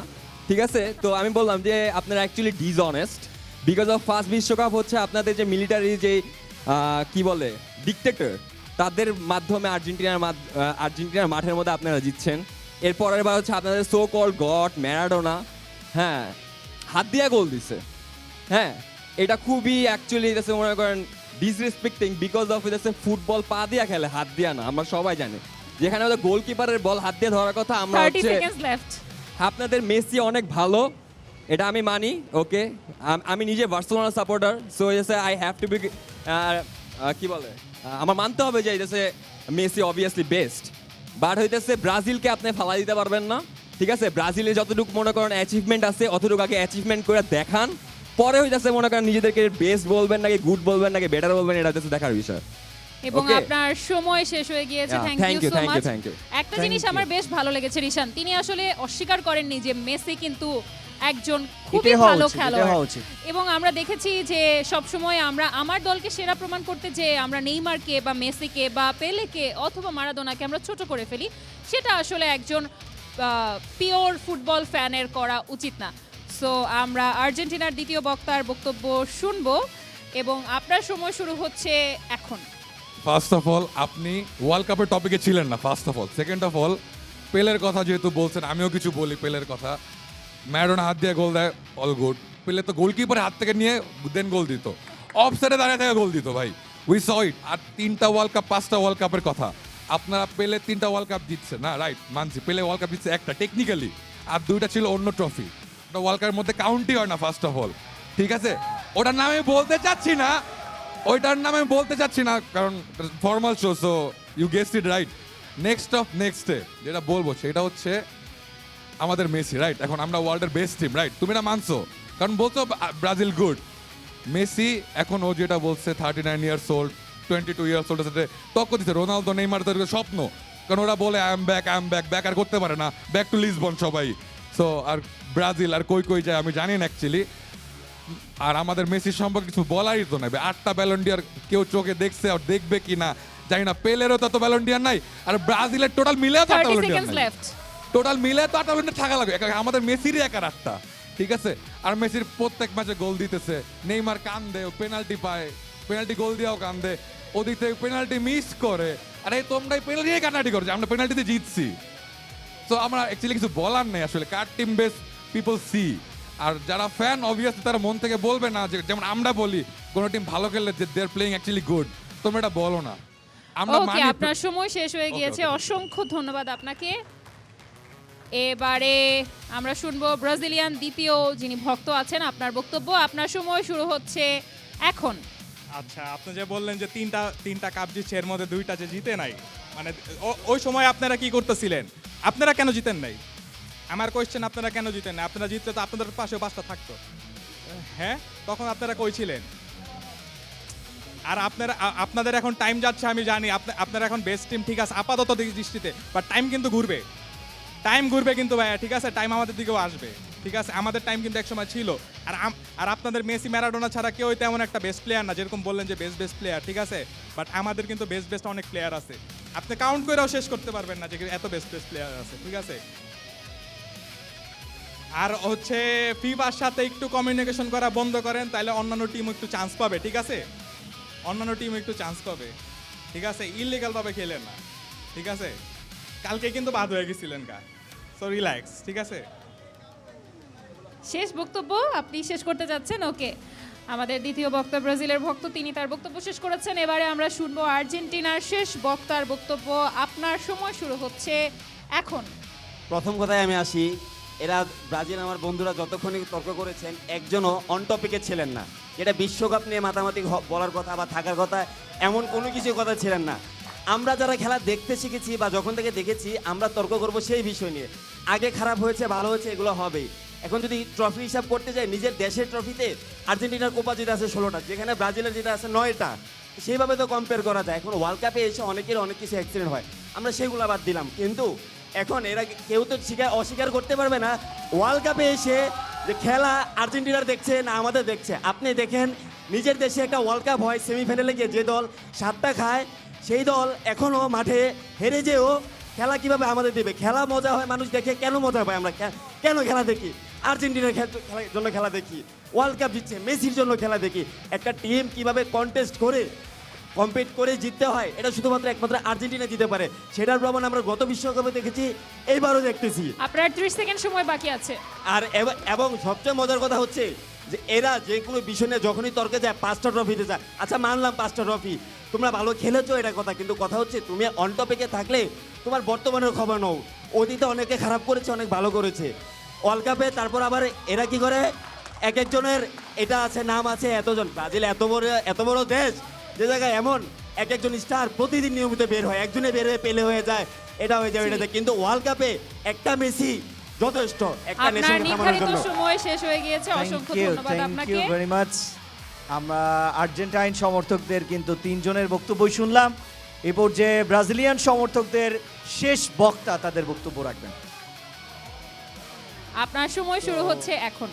ঠিক আছে? তো আমি বললাম যে আপনারা actually dishonest, because of first বিশ্বকাপ হচ্ছে আপনাদের যে মিলিটারি যে কি বলে ডিক্টেটর, তাদের মাধ্যমে আর্জেন্টিনার মাঠের মধ্যে আপনারা জিতছেন। এরপরের বার হচ্ছে আপনাদের সো কল গড ম্যারাডোনা, হ্যাঁ, হাত দিয়া গোল দিছে। হ্যাঁ, এটা খুবই অ্যাকচুয়ালি মনে করেন ডিসরেসপেক্টিং, বিকজ অফ ফুটবল পা দিয়া খেলে, হাত দিয়া না, আমরা সবাই জানি। যেখানে ওদের গোলকিপারের বল হাত দিয়ে ধরার কথা, আমরা
30
হচ্ছে
seconds left.
আপনাদের মেসি অনেক ভালো, এটা আমি মানি, ওকে? আমি নিজে Barcelona supporter, so I have to be কি বলে, আমার মানতে হবে যে মেসি অবভিয়াসলি বেস্ট, বাট হইতেছে ব্রাজিলকে আপনি ফালা দিতে পারবেন না, ঠিক আছে? ব্রাজিলে যতটুকু মনে করেন অ্যাচিভমেন্ট আছে, অতটুকু আগে অ্যাচিভমেন্ট করে দেখান, পরে হইতেছে মনে করেন নিজেদেরকে বেস্ট বলবেন নাকি গুড বলবেন নাকি বেটার বলবেন, এটা হচ্ছে দেখার বিষয়।
এবং
Okay.
আপনার সময় শেষ হয়ে গিয়েছে।
Yeah,
thank
thank
you
you,
so
thank you,
much.
thank you.
একটা জিনিস আমার বেশ ভালো লেগেছে রিশান, তিনি আসলে অস্বীকার করেননি যে মেসি কিন্তু একজন খুবই
এটাই হওয়া
ভালো
উচিত, এটাই
খেলোয়াড়।
হওয়া উচিত।
এবং আমরা দেখেছি যে সব সময় আমরা আমার দলকে সেরা প্রমাণ করতে যে আমরা নেইমারকে বা মেসিকে বা পেলেকে অথবা মারাদোনাকে আমরা ছোট করে ফেলি, সেটা আসলে একজন পিওর ফুটবল ফ্যানের করা উচিত না। সো আমরা আর্জেন্টিনার দ্বিতীয় বক্তার বক্তব্য শুনবো এবং আপনার সময় শুরু হচ্ছে এখন।
ফার্স্ট অফ অল আপনি ওয়ার্ল্ড কাপের টপিকে ছিলেন না, first of all. Second of all, পেলের কথা যেহেতু বলছেন, আমিও কিছু বলি পেলের কথা। ম্যারাডোনা হাত দিয়ে গোল দেয়, অল গুড। পেলে তো গোলকিপারের হাত থেকে নিয়ে দেন গোল দিত, অফ সাইডে দাঁড়িয়ে থেকে গোল দিত ভাই, উই স ইট। আর 3টা ওয়ার্ল্ড কাপ 5টা ওয়ার্ল্ড কাপের কথা, আপনারা পেলে 3টা ওয়ার্ল্ড কাপ জিতছে না, রাইট, মানছি। পেলে ওয়ার্ল্ড কাপ জিতছে একটা টেকনিক্যালি, আর 2টা ছিল অন্য ট্রফি, ওটা ওয়ার্ল্ড কাপের মধ্যে কাউন্টই হয় না ফার্স্ট অফ অল, ঠিক আছে? ওটার নামে বলতে চাচ্ছি না, ওইটার নামে বলতে চাচ্ছি না, কারণ formal show, so you guess it right. নেক্সটে যেটা বলবো সেটা হচ্ছে আমাদের মেসি, রাইট? এখন আমরা ওয়ার্ল্ডের বেস্ট টিম, রাইট? তুমি না মানছো, কারণ বলছো ব্রাজিল গুড। মেসি এখন ও যেটা বলছে 39 ইয়ার্স ওল্ড, 22 ইয়ার্স ওল্ড, সাথে তক্ক দিচ্ছে রোনালদো, নেইমার তাদের স্বপ্ন, কারণ ওরা বলে আই এম ব্যাক আর করতে পারে না, ব্যাক টু লিসবন সবাই। সো আর ব্রাজিল আর কই যায় আমি জানি না অ্যাকচুয়ালি। আর আমাদের মেসির সম্পর্কে কিছু বলারই তো নাই, 8টা ব্যালন্ডিয়ার কেউ চোখে দেখছে আর দেখবে কি না জানি না। পেলেরও তো ব্যালন্ডিয়ার নাই, আর ব্রাজিলের টোটাল মিলে তো
30
ব্যালন্ডিয়ার
seconds
নাই,
left.
টোটাল মিলে তো 8টা ব্যালন্ডিয়ার থাকা লাগবে। আমাদের মেসিরই একার 8টা, ঠিক আছে? আর মেসির প্রত্যেক ম্যাচে গোল দিতেছে, নেইমার কান্দে, ও পেনাল্টি পায়, পেনাল্টি গোল দিয়েও কান্দে, ওদিক থেকে পেনাল্টি মিস করে, আরে তোমরাই পেনাল্টি কাটাটি করছো, আমরা পেনাল্টিতে জিতছি। সো আমরা অ্যাকচুয়ালি কিছু বলার নেই আসলে, কার টিম বেস পিপল সি। আর যারা ফ্যান অবভিয়াসলি তারা মন থেকে বলবে না, যে যেমন আমরা বলি কোনো টিম ভালো খেললে যে দে আর প্লেইং অ্যাকচুয়ালি গুড, তোমরা এটা বলো না। আমরা
ওকে,
মানি
আপনার সময় শেষ হয়ে
Okay,
গিয়েছে।
okay.
অসংখ্য ধন্যবাদ আপনাকে। এবারে আমরা শুনবো ব্রাজিলিয়ান দ্বিতীয় যিনি ভক্ত আছেন, আপনার বক্তব্য। আপনার সময় শুরু হচ্ছে এখন।
আচ্ছা, আপনি যে বললেন যে তিনটা কাপ জিতছে, এর মধ্যে 2টা যে জিতে নাই, মানে ওই সময় আপনারা কি করতেছিলেন? আপনারা কেন জিতেন নাই? আমার কোয়েশ্চেন, আপনারা কেন জিতেন না? আপনারা জিতলে তো আপনাদের পাশেও 5টা থাকতো, হ্যাঁ? তখন আপনারা কই ছিলেন? আর আপনাদের এখন টাইম যাচ্ছে, আমি জানি আপনারা এখন বেস্ট টিম, ঠিক আছে আপাতত দৃষ্টিতে, বাট টাইম কিন্তু ঘুরবে, কিন্তু ভাইয়া, ঠিক আছে? টাইম আমাদের দিকেও আসবে, ঠিক আছে? আমাদের টাইম কিন্তু একসময় ছিল। আর আপনাদের মেসি ম্যারাডোনা ছাড়া কেউ তেমন একটা বেস্ট প্লেয়ার না, যেরকম বললেন যে বেস্ট প্লেয়ার, ঠিক আছে? বাট আমাদের কিন্তু বেস্ট অনেক প্লেয়ার আছে, আপনি কাউন্ট করেও শেষ করতে পারবেন না যে এত বেস্ট প্লেয়ার আছে, ঠিক আছে? আর হচ্ছে ফিফার সাথে একটু কমিউনিকেশন করা বন্ধ করেন, তাহলে অন্যান্য টিম একটু চান্স পাবে, ঠিক আছে? অন্যান্য টিম একটু চান্স পাবে, ঠিক আছে? ইললিগাল ভাবে খেলেন না, ঠিক আছে? কালকে কিন্তু বাদ হয়ে গেছিলেন গা, সো রিল্যাক্স, ঠিক আছে?
শেষ বক্তব্য আপনি শেষ করতে যাচ্ছেন, ওকে। আমাদের দ্বিতীয় বক্তা ব্রাজিলের ভক্ত, তিনি তার বক্তব্য শেষ করেছেন। এবারে আমরা শুনবো আর্জেন্টিনার শেষ বক্তার বক্তব্য। আপনার সময় শুরু হচ্ছে এখন।
প্রথম কথায় আমি আসি, এরা ব্রাজিল আমার বন্ধুরা যতক্ষণই তর্ক করেছেন, একজনও অন টপিকে ছিলেন না। এটা বিশ্বকাপ নিয়ে মাতামাতি বলার কথা বা থাকার কথা, এমন কোনো কিছু কথা ছিলেন না। আমরা যারা খেলা দেখতে শিখেছি বা যখন থেকে দেখেছি, আমরা তর্ক করব সেই বিষয় নিয়ে। আগে খারাপ হয়েছে, ভালো হয়েছে, এগুলো হবেই। এখন যদি ট্রফি হিসাব করতে যাই, নিজের দেশের ট্রফিতে আর্জেন্টিনার কোপা যেটা আছে 16টা, যেখানে ব্রাজিলের যেটা আছে 9টা, সেইভাবে তো কম্পেয়ার করা যায়। এখন ওয়ার্ল্ড কাপে এসে অনেকের অনেক কিছু অ্যাক্সিডেন্ট হয়, আমরা সেগুলো বাদ দিলাম। কিন্তু এখন এরা কেউ তো অস্বীকার করতে পারবে না, ওয়ার্ল্ড কাপে এসে যে খেলা আর্জেন্টিনার দেখছে না আমাদের দেখছে। আপনি দেখেন নিজের দেশে একটা ওয়ার্ল্ড কাপ হয়, সেমিফাইনালে গিয়ে যে দল 7টা খায় সেই দল এখনও মাঠে হেরে যেও খেলা কিভাবে আমাদের দেবে। খেলা মজা হয়, মানুষ দেখে, কেন মজা পাই আমরা, কেন খেলা দেখি? আর্জেন্টিনার জন্য খেলা দেখি, ওয়ার্ল্ড কাপ জিতছে মেসির জন্য খেলা দেখি। একটা টিম কিভাবে কন্টেস্ট করে কম্পিট করে জিততে হয় এটা শুধুমাত্র একমাত্র আর্জেন্টিনা জিতে পারে। সেটার প্রমাণ আমরা গত বিশ্বকাপে দেখেছি, এইবারও দেখতেছি।
আপনার 30 সেকেন্ড সময় বাকি আছে।
আর এবং সবচেয়ে মজার কথা হচ্ছে যে এরা যে কোনো বিষয় নিয়ে যখনই তর্কে যায় 5টা ট্রফিতে যায়। আচ্ছা মানলাম 5টা ট্রফি, তোমরা ভালো খেলেছো এটা কথা, কিন্তু কথা হচ্ছে তুমি অন টপিকে থাকলে তোমার বর্তমানের খবর নাও। অতীতে অনেকে খারাপ করেছে, অনেক ভালো করেছে ওয়ার্ল্ড কাপে। তারপর আবার এরা কি করে, এক একজনের এটা আছে, নাম আছে, এতজন। ব্রাজিল এত বড় দেশ, যে জায়গায় এমন এক একজন স্টার প্রতিদিন নিয়মিত বের হয়, একজনে বের হয়ে পেলে হয়ে যায়, এটা হয়ে যায় এটাতে। কিন্তু ওয়ার্ল্ড কাপে একটা মেসি যথেষ্ট একটা
আপনার
নেশনকে থামানোর
নির্ধারিত
জন্য।
সময় শেষ হয়ে গিয়েছে। অসংখ্য ধন্যবাদ
থ্যাংক
আপনাকে।
You very much. আমরা আর্জেন্টাইন সমর্থকদের কিন্তু 3 জনের বক্তব্যই শুনলাম। এই পর্যায়ে ব্রাজিলিয়ান সমর্থকদের শেষ বক্তা তাদের বক্তব্য রাখবেন।
আপনার সময় শুরু হচ্ছে এখন।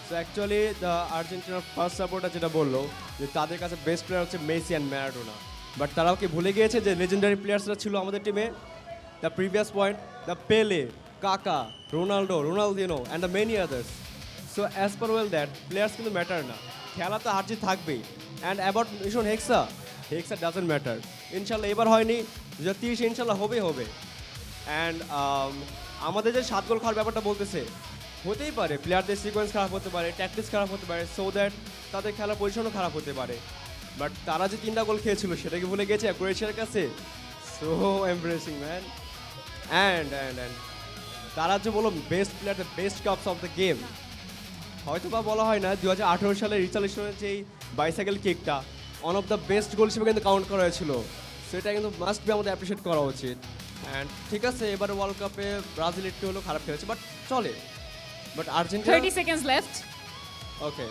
সো অ্যাকচুয়ালি দ্য আর্জেন্টিনার ফার্স্ট সাপোর্টার যেটা বললো যে তাদের কাছে বেস্ট প্লেয়ার হচ্ছে মেসি অ্যান্ড ম্যারাডোনা, বাট তারাও কি ভুলে গিয়েছে যে লেজেন্ডারি প্লেয়ার্সরা ছিল আমাদের টিমে? দ্য প্রিভিয়াস পয়েন্ট, দ্য পেলে, কাকা, Ronaldo, Ronaldinho and the many others. So as per well that players কিন্তু ম্যাটার না, খেলা তো হার জিত থাকবেই। And about mission hexa doesn't matter. ইনশাল্লাহ এবার হয়নি, 2030 ইনশাল্লাহ হবে। অ্যান্ড আমাদের যে 7 গোল খাওয়ার ব্যাপারটা বলতেছে, হতেই পারে প্লেয়ারদের সিকোয়েন্স খারাপ হতে পারে, ট্যাকটিক্স খারাপ হতে পারে, সো দ্যাট তাদের খেলার পজিশনও খারাপ হতে পারে। বাট তারা যে 3টা গোল খেয়েছিল সেটাকে ভুলে গেছে ক্রোয়েশিয়ার কাছে। So embarrassing man. অ্যান্ড তারা যে বলো best player, the best cups of the game, হয়তো বা বলা হয় না 2018 সালে রিচার্লিসনের যেই বাইসাইকেল কিকটা one of the best goal হিসেবে কিন্তু কাউন্ট করা হয়েছিল। সেটা কিন্তু মাস্ট বি আমাদের অ্যাপ্রিসিয়েট করা উচিত। অ্যান্ড ঠিক আছে, এবারে ওয়ার্ল্ড কাপে ব্রাজিল একটু হলেও খারাপ খেলেছে, বাট চলে। But Argentina
30 seconds left.
Okay,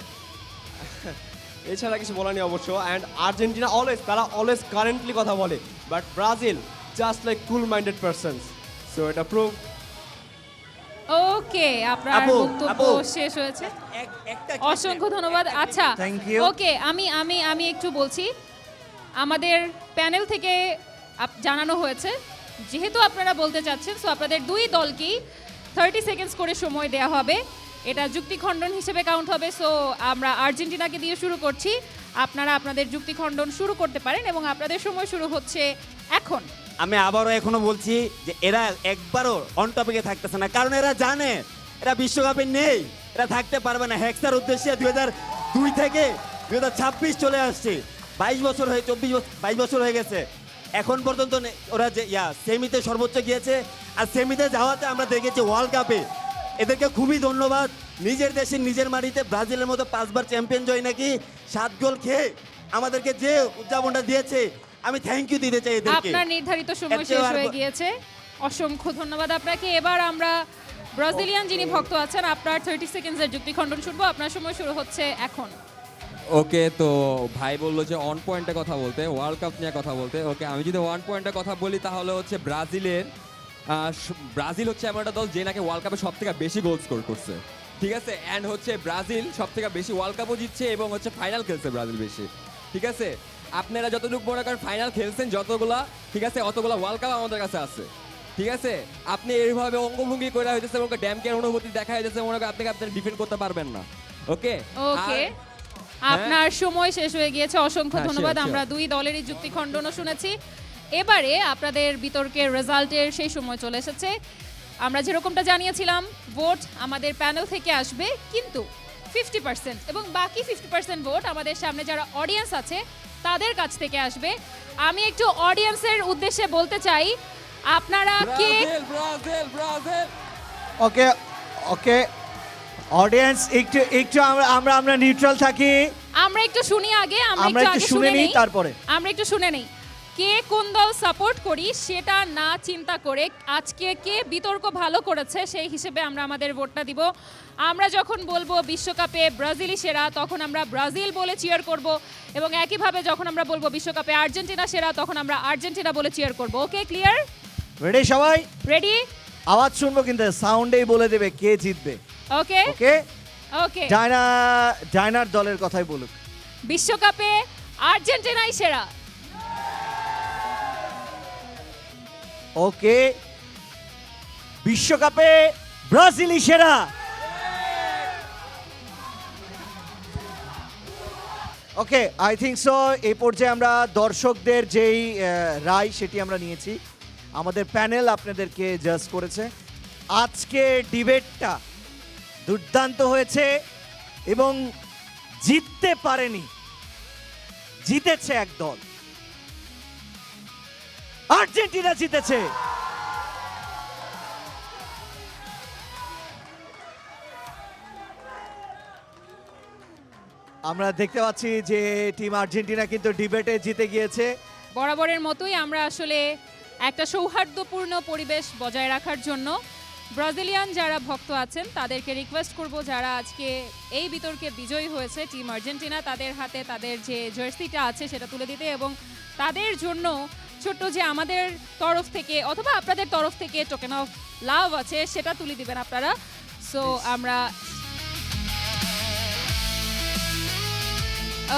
এছাড়া কিছু বলার নেই অবশ্য। অ্যান্ড আর্জেন্টিনা তারা অলওয়েজ কারেন্টলি কথা বলে, but Brazil just like cool minded persons. So এটা প্রুভ।
ওকে, আপনার
আপু,
বক্তব্য
আপু।
শেষ হয়েছে।
একটা
অসংখ্য ধন্যবাদ। আচ্ছা,
Thank you.
ওকে, আমি একটু বলছি। আমাদের প্যানেল থেকে জানানো হয়েছে যেহেতু আপনারা বলতে চাচ্ছেন, সো আপনাদের 2 দলকেই 30 সেকেন্ডস করে সময় দেওয়া হবে। এটা যুক্তি খণ্ডন হিসেবে কাউন্ট হবে। সো আমরা আর্জেন্টিনাকে দিয়ে শুরু করছি। আপনারা আপনাদের যুক্তি খণ্ডন শুরু করতে পারেন এবং আপনাদের সময় শুরু হচ্ছে এখন।
আমি আবারও এখনো বলছি যে এরা একবারও অন টপিকে থাকতেছে না, কারণ এরা জানে এরা বিশ্বকাপে নেই, এরা থাকতে পারবে না। হেক্সার উদ্দেশ্যে 2002 থেকে 2026 চলে আসছে, 22 বছর 22 বছর হয়ে গেছে। এখন পর্যন্ত ওরা যে সেমিতে সর্বোচ্চ গিয়েছে, আর সেমিতে যাওয়াতে আমরা দেখেছি ওয়ার্ল্ড কাপে। এদেরকে খুবই ধন্যবাদ। নিজের দেশে নিজের মাটিতে ব্রাজিলের মতো 5 বার চ্যাম্পিয়ন জয় নাকি 7 গোল খেয়ে আমাদেরকে যে উদযাপনটা দিয়েছে, আমি থ্যাংক ইউ দিতে চাই এদেরকে।
আপনার নির্ধারিত সময় শেষ হয়ে গিয়েছে। অসংখ্য ধন্যবাদ আপনাকে। এবার আমরা ব্রাজিলিয়ান যিনি ভক্ত আছেন, আপনার 30 সেকেন্ডসের যুক্তি খণ্ডন শুনবো। আপনার সময় শুরু হচ্ছে এখন।
ওকে, তো ভাই বললো যে অন পয়েন্টে কথা বলতে, ওয়ার্ল্ড কাপ নিয়ে কথা বলতে। ওকে, আমি যদি ওয়ান পয়েন্টে কথা বলি তাহলে হচ্ছে ব্রাজিল হচ্ছে এমন একটা দল যে নাকি ওয়ার্ল্ড কাপে সব থেকে বেশি গোল স্কোর করছে, ঠিক আছে। অ্যান্ড হচ্ছে ব্রাজিল সব থেকে বেশি ওয়ার্ল্ড কাপও জিতছে এবং হচ্ছে ফাইনাল খেলছে ব্রাজিল বেশি, ঠিক আছে। আপনারা যতটুকু মনে করেন ফাইনাল খেলছেন যতগুলা, ঠিক আছে, অতগুলা ওয়ার্ল্ড কাপ আমাদের কাছে আছে, ঠিক আছে। আপনি এইভাবে অঙ্গভঙ্গি করে হইতেছে এবং ড্যামকের অনুভূতি দেখা যাচ্ছে, মনে করেন আপনাকে ডিফেন্ড করতে পারবেন না। ওকে
ওকে, আপনার সময় শেষ হয়ে গিয়েছে। অসংখ্য
হ্যাঁ,
ধন্যবাদ।
sure,
আমরা 2 দলেরই যুক্তি খণ্ডনও শুনেছি। এবারে আপনাদের বিতর্কের রেজাল্টের সেই সময় চলে এসেছে। আমরা যেরকমটা জানিয়েছিলাম, ভোট আমাদের প্যানেল থেকে আসবে, কিন্তু 50% এবং বাকি 50% ভোট আমাদের সামনে যারা অডিয়েন্স আছে তাদের কাছ থেকে আসবে। আমি একটু অডিয়েন্সের উদ্দেশ্যে বলতে চাই, আপনারা কে
ব্রাজিল
ওকে ওকে অডিয়েন্স, একটু আমরা নিউট্রাল থাকি।
আমরা একটু শুনি আগে,
আমরা একটু শুনে নিই, তারপরে
আমরা একটু শুনে নেই কে কোন দল সাপোর্ট করি সেটা না চিন্তা করে আজকে কে বিতর্ক ভালো করেছে সেই হিসেবে আমরা আমাদের ভোটটা দিব। আমরা যখন বলবো বিশ্বকাপে ব্রাজিলই সেরা তখন আমরা ব্রাজিল বলে চিয়ার করব, এবং একইভাবে যখন আমরা বলবো বিশ্বকাপে আর্জেন্টিনা সেরা তখন আমরা আর্জেন্টিনা বলে চিয়ার করব। ওকে, ক্লিয়ার?
রেডি সবাই?
রেডি?
আওয়াজ শুনবো কিন্তু সাউন্ডেই বলে দেবে কে জিতবে।
ওকে
ওকে
ওকে,
ডায়নার দলের কথাই বলুক।
বিশ্বকাপে আর্জেন্টিনাই সেরা।
ওকে, বিশ্বকাপে ব্রাজিলই সেরা। ওকে, আই থিঙ্ক সো এই পর্যায়ে আমরা দর্শকদের যেই রায় সেটি আমরা নিয়েছি। আমাদের প্যানেল আপনাদেরকে জাজ করেছে। আজকে ডিবেটটা দুর্দান্ত হয়েছে এবং জিততে পারেনি, জিতেছে এক দল, আর্জেন্টিনা জিতেছে। আমরা দেখতে পাচ্ছি যে টিম আর্জেন্টিনা কিন্তু ডিবেটে জিতে গিয়েছে।
বরাবরের মতোই আমরা আসলে একটা সৌহার্দ্যপূর্ণ পরিবেশ বজায় রাখার জন্য ব্রাজিলিয়ান যারা ভক্ত আছেন তাদেরকে রিকোয়েস্ট করব, যারা আজকে এই বিতর্কে বিজয়ী হয়েছে টিম আর্জেন্টিনা, তাদের হাতে তাদের যে জার্সিটা আছে সেটা তুলে দিতে, এবং তাদের জন্য ছোট্ট যে আমাদের তরফ থেকে অথবা আপনাদের তরফ থেকে টোকেন অফ লাভ আছে সেটা তুলে দিবেন আপনারা। সো আমরা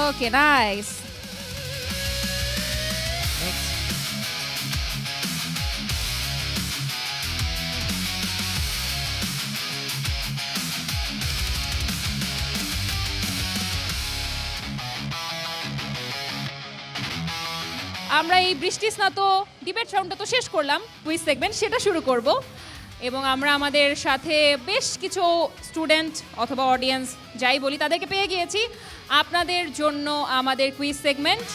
ওকে, নাইস। আমরা এই বৃষ্টি স্নাত ডিবেট রাউন্ডটা তো শেষ করলাম, কুইজ সেগমেন্ট সেটা শুরু করব, এবং আমরা আমাদের সাথে বেশ কিছু স্টুডেন্ট অথবা অডিয়েন্স যাই বলি তাদেরকে পেয়ে গিয়েছি আপনাদের জন্য আমাদের কুইজ সেগমেন্ট।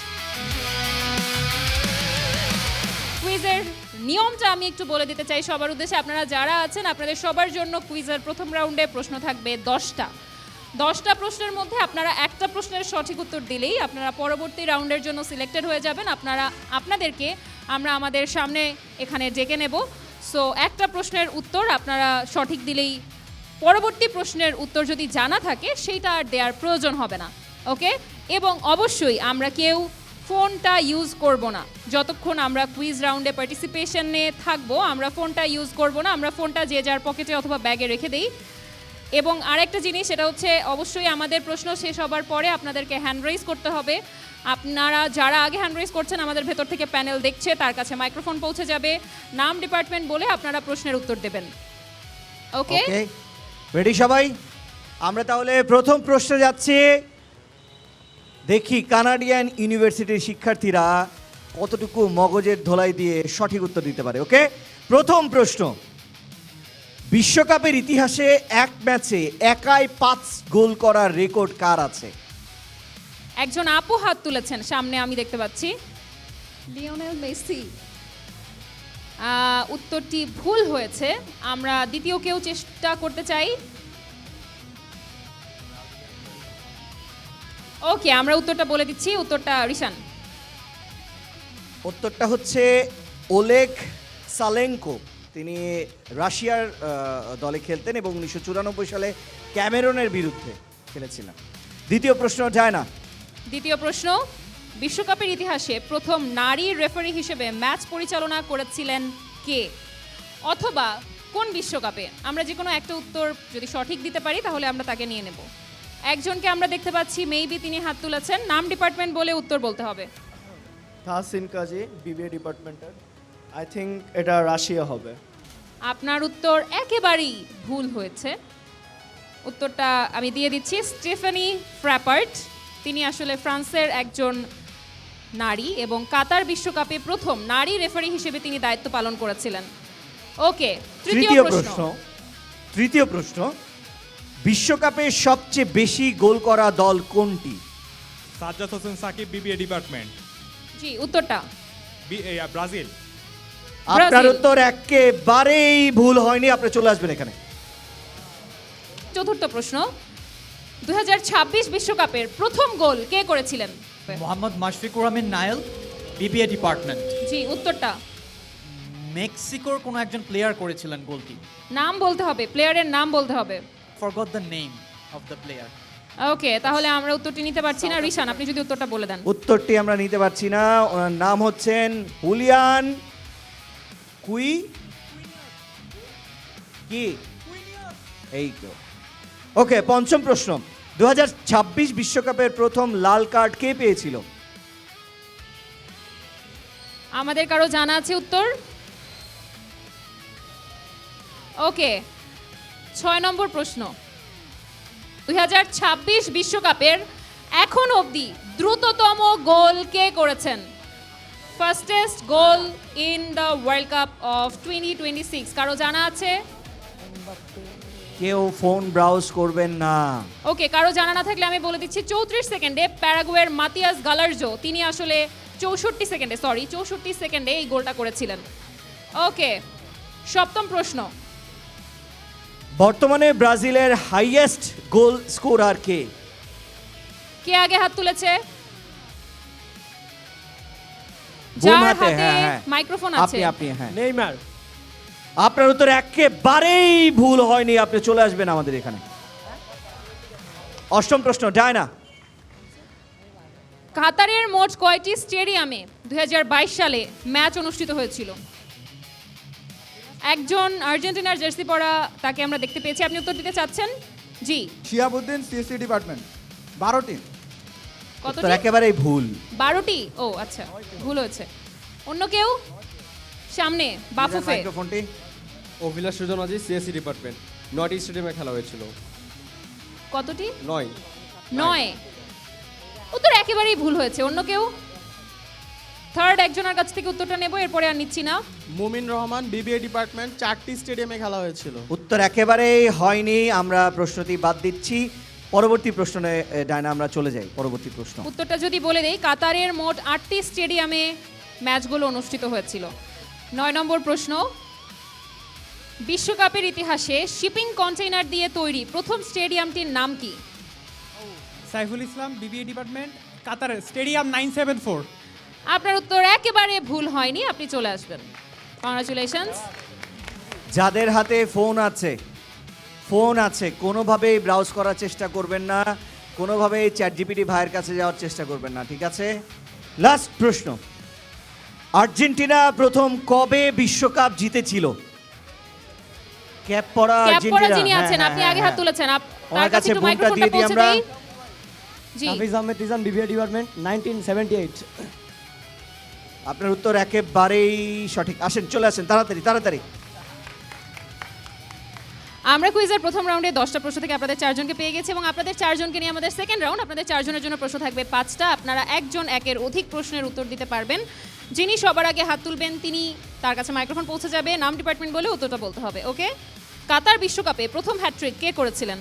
কুইজের নিয়মটা আমি একটু বলে দিতে চাই সবার উদ্দেশ্যে। আপনারা যারা আছেন আপনাদের সবার জন্য কুইজের প্রথম রাউন্ডে প্রশ্ন থাকবে 10টা প্রশ্নের মধ্যে আপনারা একটা প্রশ্নের সঠিক উত্তর দিলেই আপনারা পরবর্তী রাউন্ডের জন্য সিলেক্টেড হয়ে যাবেন। আপনাদেরকে আমরা আমাদের সামনে এখানে ডেকে নেব। সো একটা প্রশ্নের উত্তর আপনারা সঠিক দিলেই পরবর্তী প্রশ্নের উত্তর যদি জানা থাকে সেইটা আর দেওয়ার প্রয়োজন হবে না। ওকে, এবং অবশ্যই আমরা কেউ ফোনটা ইউজ করব না যতক্ষণ আমরা কুইজ রাউন্ডে পার্টিসিপেশনে থাকবো। আমরা ফোনটা ইউজ করব না, আমরা ফোনটা যে যার পকেটে অথবা ব্যাগে রেখে দিই। এবং আরেকটা জিনিস, সেটা হচ্ছে অবশ্যই আমাদের প্রশ্ন শেষ হবার পরে আপনাদেরকে হ্যান্ড রেইজ করতে হবে। আপনারা যারা আগে হ্যান্ড রেইজ করছেন আমাদের ভেতর থেকে প্যানেল দেখছে, তার কাছে মাইক্রোফোন পৌঁছে যাবে, নাম ডিপার্টমেন্ট বলে আপনারা প্রশ্নের উত্তর দেবেন। ওকে,
রেডি সবাই? আমরা তাহলে প্রথম প্রশ্নে যাচ্ছি। দেখি কানাডিয়ান ইউনিভার্সিটির শিক্ষার্থীরা কতটুকু মগজের ধোলাই দিয়ে সঠিক উত্তর দিতে পারে। ওকে, প্রথম প্রশ্ন, বিশ্বকাপের ইতিহাসে এক ম্যাচে একাই 5 গোল করার রেকর্ড কার আছে?
একজন আপু হাত তুলেছেন সামনে, আমি দেখতে পাচ্ছি লিওনেল মেসি। উত্তরটি ভুল হয়েছে। আমরা দ্বিতীয় কেউ চেষ্টা করতে চাই। ওকে, আমরা উত্তরটা বলে দিচ্ছি। উত্তরটা রিশান।
উত্তরটা হচ্ছে ওলেগ সালেঙ্কো। তিনি রাশিয়ার দলে খেলতেন এবং 1994 সালে ক্যামেরনের বিরুদ্ধে খেলেছিলেন। দ্বিতীয় প্রশ্ন যায় না।
দ্বিতীয় প্রশ্ন, বিশ্বকাপের ইতিহাসে প্রথম নারী রেফারি হিসেবে ম্যাচ পরিচালনা করেছিলেন কে, অথবা কোন বিশ্বকাপে? আমরা যে কোনো একটা উত্তর যদি সঠিক দিতে পারি তাহলে আমরা তাকে নিয়ে নেব। একজনকে আমরা দেখতে পাচ্ছি, মেবি তিনি হাত তুলেছেন। নাম ডিপার্টমেন্ট বলে উত্তর বলতে হবে।
তাহসিন কাজী, বিবিএ ডিপার্টমেন্টের। আই থিঙ্ক এটা রাশিয়া হবে।
আপনার উত্তর একেবারেই ভুল হয়েছে। উত্তরটা আমি দিয়ে দিচ্ছি, স্টেফানি ফ্র্যাপার্ট। তিনি আসলে ফ্রান্সের একজন নারী এবং কাতার বিশ্বকাপে প্রথম নারী রেফারি হিসেবে তিনি দায়িত্ব পালন করেছিলেন। ওকে,
তৃতীয় প্রশ্ন, বিশ্বকাপে সবচেয়ে বেশি গোল করা দল কোনটি?
Sajjad Hossain Sakib, BBA department.
জি, উত্তরটা
ব্রাজিল।
আপনার উত্তর একেবারেই ভুল হয়নি। আপনি চলে আসবেন এখানে।
চতুর্থ প্রশ্ন, 2026 বিশ্বকাপের প্রথম গোল কে করেছিলেন?
Mohammad Mashfiqur Rahman Nail, BBA department.
জি, উত্তরটা
মেক্সিকোর কোনো একজন প্লেয়ার করেছিলেন গোলটি।
নাম বলতে হবে, প্লেয়ারের নাম বলতে হবে।
Forgot the name of the player.
Okay, তাহলে আমরা উত্তরটি নিতে পারছি না। রিশান, আপনি যদি উত্তরটা বলে দেন।
উত্তরটি আমরা নিতে পারছি না। ওনার নাম হচ্ছেন হুলিয়ান কি এই তো ওকে, পঞ্চম প্রশ্ন, 2026 বিশ্বকাপের প্রথম লাল কার্ড কে পেয়েছিল?
আমাদের কারো জানা আছে উত্তর? ওকে, 6 নম্বর প্রশ্ন, 2026 বিশ্বকাপের এখন অবধি দ্রুততম গোল কে করেছেন? Fastest goal in the world cup of 2026, কারো জানা আছে?
কেউ ফোন ব্রাউজ করবেন না।
ওকে, কারো জানা না থাকলে আমি বলে দিচ্ছি 34 সেকেন্ডে প্যারাগুয়ের মাতিয়াস গালারজো, তিনি আসলে 64 সেকেন্ডে এই গোলটা করেছিলেন। ওকে, সপ্তম প্রশ্ন,
বর্তমানে ব্রাজিলের হাইয়েস্ট গোল স্কোরার কে?
কে আগে হাত তুলেছে?
বুম
যার
হাতে,
হাতে
হ্যাঁ, হ্যাঁ।
মাইক্রোফোন আছে।
আপনি হ্যাঁ।
নেইমার।
আপনার উত্তর একেবারেই ভুল হয়নি, আপনি চলে আসবেন আমাদের এখানে। অষ্টম প্রশ্ন, ডায়না।
কাতারের মোট কয়টি স্টেডিয়ামে 2022 সালে ম্যাচ অনুষ্ঠিত হয়েছিল? একজন আর্জেন্টিনার জার্সি পরা তাকে আমরা দেখতে পেয়েছি, আপনি উত্তর দিতে চাচ্ছেন? জি।
শিয়াবুদ্দিন, সিএসসি ডিপার্টমেন্ট, 12টি।
কতটি?
উত্তর একেবারেই ভুল।
12টি? ও আচ্ছা, ভুল হয়েছে। অন্য কেউ? সামনে বাফুফে।
মাইক্রোফোনটি।
অভিলাষ সুজন আজি, সিএসসি ডিপার্টমেন্ট, 9টি স্টেডিয়ামে খেলা হয়েছিল।
কতটি?
9।
উত্তর একেবারেই ভুল হয়েছে। অন্য কেউ? থার্ড একজনের কাছ থেকে উত্তরটা নেব, এরপরে আর নিচ্ছি না।
মুমিন রহমান, বিবিএ ডিপার্টমেন্ট, 4টি স্টেডিয়ামে খেলা হয়েছিল।
উত্তর একেবারেই হয়নি, আমরা প্রশ্নটি বাদ দিচ্ছি। পরবর্তী প্রশ্নে ডায়না আমরা চলে যাই। পরবর্তী প্রশ্ন,
উত্তরটা যদি বলে দেই, কাতারের মোট 8টি স্টেডিয়ামে ম্যাচগুলো অনুষ্ঠিত হয়েছিল। 9 নম্বর প্রশ্ন, বিশ্বকাপের ইতিহাসে শিপিং কন্টেইনার দিয়ে তৈরি প্রথম স্টেডিয়ামটির নাম কি?
সাইফুল ইসলাম, বিবিএ ডিপার্টমেন্ট, কাতারের স্টেডিয়াম 974।
আপনার উত্তর একেবারে ভুল হয়নি, আপনি চলে আসবেন। কংগ্রাচুলেশনস।
যাদের হাতে ফোন আছে কোনোভাবেই ব্রাউজ করার চেষ্টা করবেন না, কোনোভাবেই চ্যাট জিপিটি ভাইয়ের কাছে যাওয়ার চেষ্টা করবেন না, ঠিক আছে? লাস্ট প্রশ্ন, আর্জেন্টিনা প্রথম কবে বিশ্বকাপ জিতেছিল? ক্যাপ পরা
ক্যাপ পরা
আর্জেন্টিনা,
যিনি আছেন,
হ্যাঁ,
আপনি
হ্যাঁ,
আগে
হ্যাঁ।
হাত তুলেছেন,
ওনার
তার কাছে
কাছে
একটু
ফোনটা
মাইক্রোফোনটা
দিয়ে দিই
পৌঁছে
আমরা।
দেই। জি।
হাফিজ আহমেদ রিজান, বিবিএ ডিপার্টমেন্ট, 1978।
আপনার উত্তর একেবারেই সঠিক। আসেন, চলে আসেন তাড়াতাড়ি।
আমরা কুইজের প্রথম রাউন্ডে 10টা প্রশ্ন থেকে আপনাদের 4 জনকে পেয়ে গেছি এবং আপনাদের 4 জনকে নিয়ে আমাদের সেকেন্ড রাউন্ড। আপনাদের 4 জনের জন্য প্রশ্ন থাকবে 5টা। আপনারা একজন একের অধিক প্রশ্নের উত্তর দিতে পারবেন। যিনি সবার আগে হাত তুলবেন তিনি, তার কাছে মাইক্রোফোন পৌঁছে যাবে, নাম ডিপার্টমেন্ট বলে উত্তরটা বলতে হবে। ওকে? কাতার বিশ্বকাপে প্রথম হ্যাট্রিক কে করেছিলেন?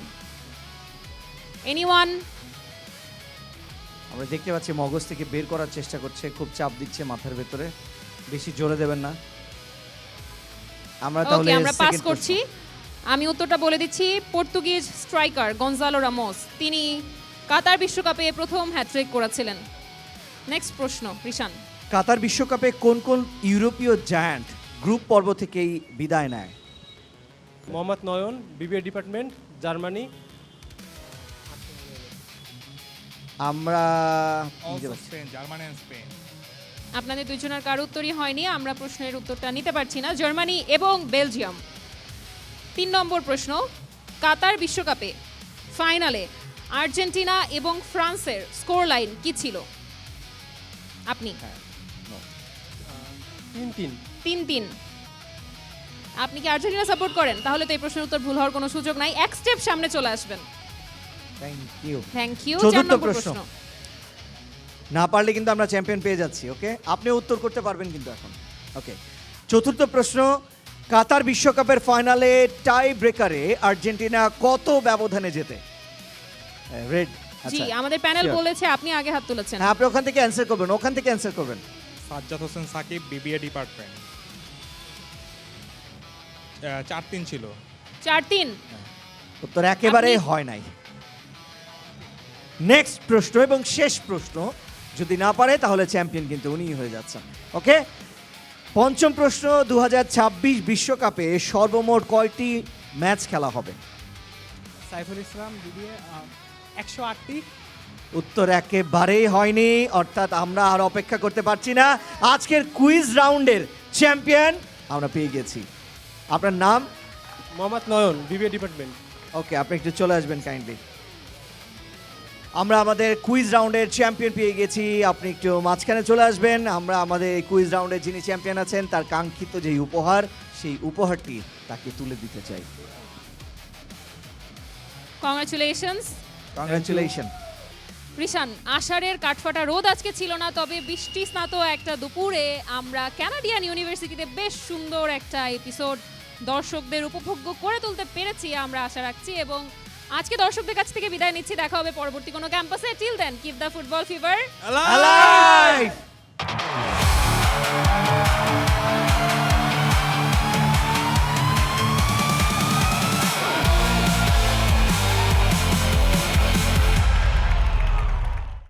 এনিওয়ান?
আমরা দেখতে পাচ্ছি মগজ থেকে বের করার চেষ্টা করছে, খুব চাপ দিচ্ছে মাথার ভেতরে, বেশি জোরে দেবেন না। আমরা তাহলে
ওকে, আমরা পাস
second
করছি। আমি উত্তরটা বলে দিচ্ছি, পর্তুগিজ স্ট্রাইকার গনজালো রামোস, তিনি কাতার বিশ্বকাপে প্রথম হ্যাট্রিক করেছিলেন। নেক্সট প্রশ্ন, রিশান।
কাতার বিশ্বকাপে কোন কোন ইউরোপীয় জায়ান্ট গ্রুপ পর্ব থেকেই বিদায় নেয়?
মোহাম্মদ নয়ন, বিবিএ ডিপার্টমেন্ট, জার্মানি।
আমরা
স্পেন, জার্মানি এন্ড স্পেন।
আপনাদের দুইজনের কারো উত্তরই হয়নি, আমরা প্রশ্নের উত্তরটা নিতে পারছি না। জার্মানি এবং বেলজিয়াম। 3 নম্বর প্রশ্ন, কাতার বিশ্বকাপে ফাইনালে আর্জেন্টিনা এবং ফ্রান্সের স্কোর লাইন কি ছিল? আপনি? 3-3। আপনি কি আর্জেন্টিনা সাপোর্ট করেন? তাহলে তো এই প্রশ্নের উত্তর ভুল হওয়ার কোনো সুযোগ নাই, এক স্টেপ সামনে চলে আসবেন।
Thank you.
4
চতুর্থ
নম্বর
প্রশ্ন, না পারলে কিন্তু আমরা চ্যাম্পিয়ন পেয়ে যাচ্ছি। ওকে, আপনি উত্তর করতে পারবেন কিন্তু এখন। ওকে, চতুর্থ প্রশ্ন, কাতার বিশ্বকাপের ফাইনালে টাই ব্রেকারে আর্জেন্টিনা কত ব্যবধানে জেতে? রেড।
জি, আমাদের প্যানেল বলেছে আপনি আগে হাত তুলেছেন।
হ্যাঁ, আপনি ওখান থেকে অ্যানসার করবেন।
Sajjad Hossain Sakib, BBA department. 4-3 ছিল।
4-3?
উত্তর একেবারেই হয় নাই। নেক্সট প্রশ্ন এবং শেষ প্রশ্ন, যদি না পারে তাহলে চ্যাম্পিয়ন কিন্তু উনিই হয়ে যাচ্ছেন। ওকে, পঞ্চম প্রশ্ন, 2026 বিশ্বকাপে সর্বমোট কয়টি ম্যাচ খেলা হবে?
সাইফুল ইসলাম, বিবিএ, 108টি।
উত্তর একেবারেই হয়নি, অর্থাৎ আমরা আর অপেক্ষা করতে পারছি না। আজকের কুইজ রাউন্ডের চ্যাম্পিয়ন আমরা পেয়ে গেছি। আপনার নাম?
মোহাম্মদ নয়ন, বিবিএ ডিপার্টমেন্ট।
ওকে, আপনি একটু চলে আসবেন কাইন্ডলি। আমরা আমাদের কুইজ রাউন্ডের চ্যাম্পিয়ন পেয়ে গেছি, আপনি একটু মাঝখানে চলে আসবেন। আমরা আমাদের কুইজ রাউন্ডে যিনি চ্যাম্পিয়ন আছেন তার কাঙ্ক্ষিত যে উপহার, সেই উপহারটি তাকে তুলে দিতে চাই।
কংগ্রাচুলেশনস।
কংগ্রাচুলেশন।
রিশান, আষাঢ়ের কাঠফাটা রোদ আজকে ছিল না, তবে বৃষ্টি স্নাত একটা দুপুরে আমরা কানাডিয়ান ইউনিভার্সিটিতে বেশ সুন্দর একটা এপিসোড দর্শকদের উপভোগ্য করে তুলতে পেরেছি আমরা আশা রাখছি, এবং আজকে দর্শকদের কাছ থেকে বিদায় নিচ্ছি। দেখা হবে পরবর্তী কোনো ক্যাম্পাসে। Till then, keep the football fever
alive.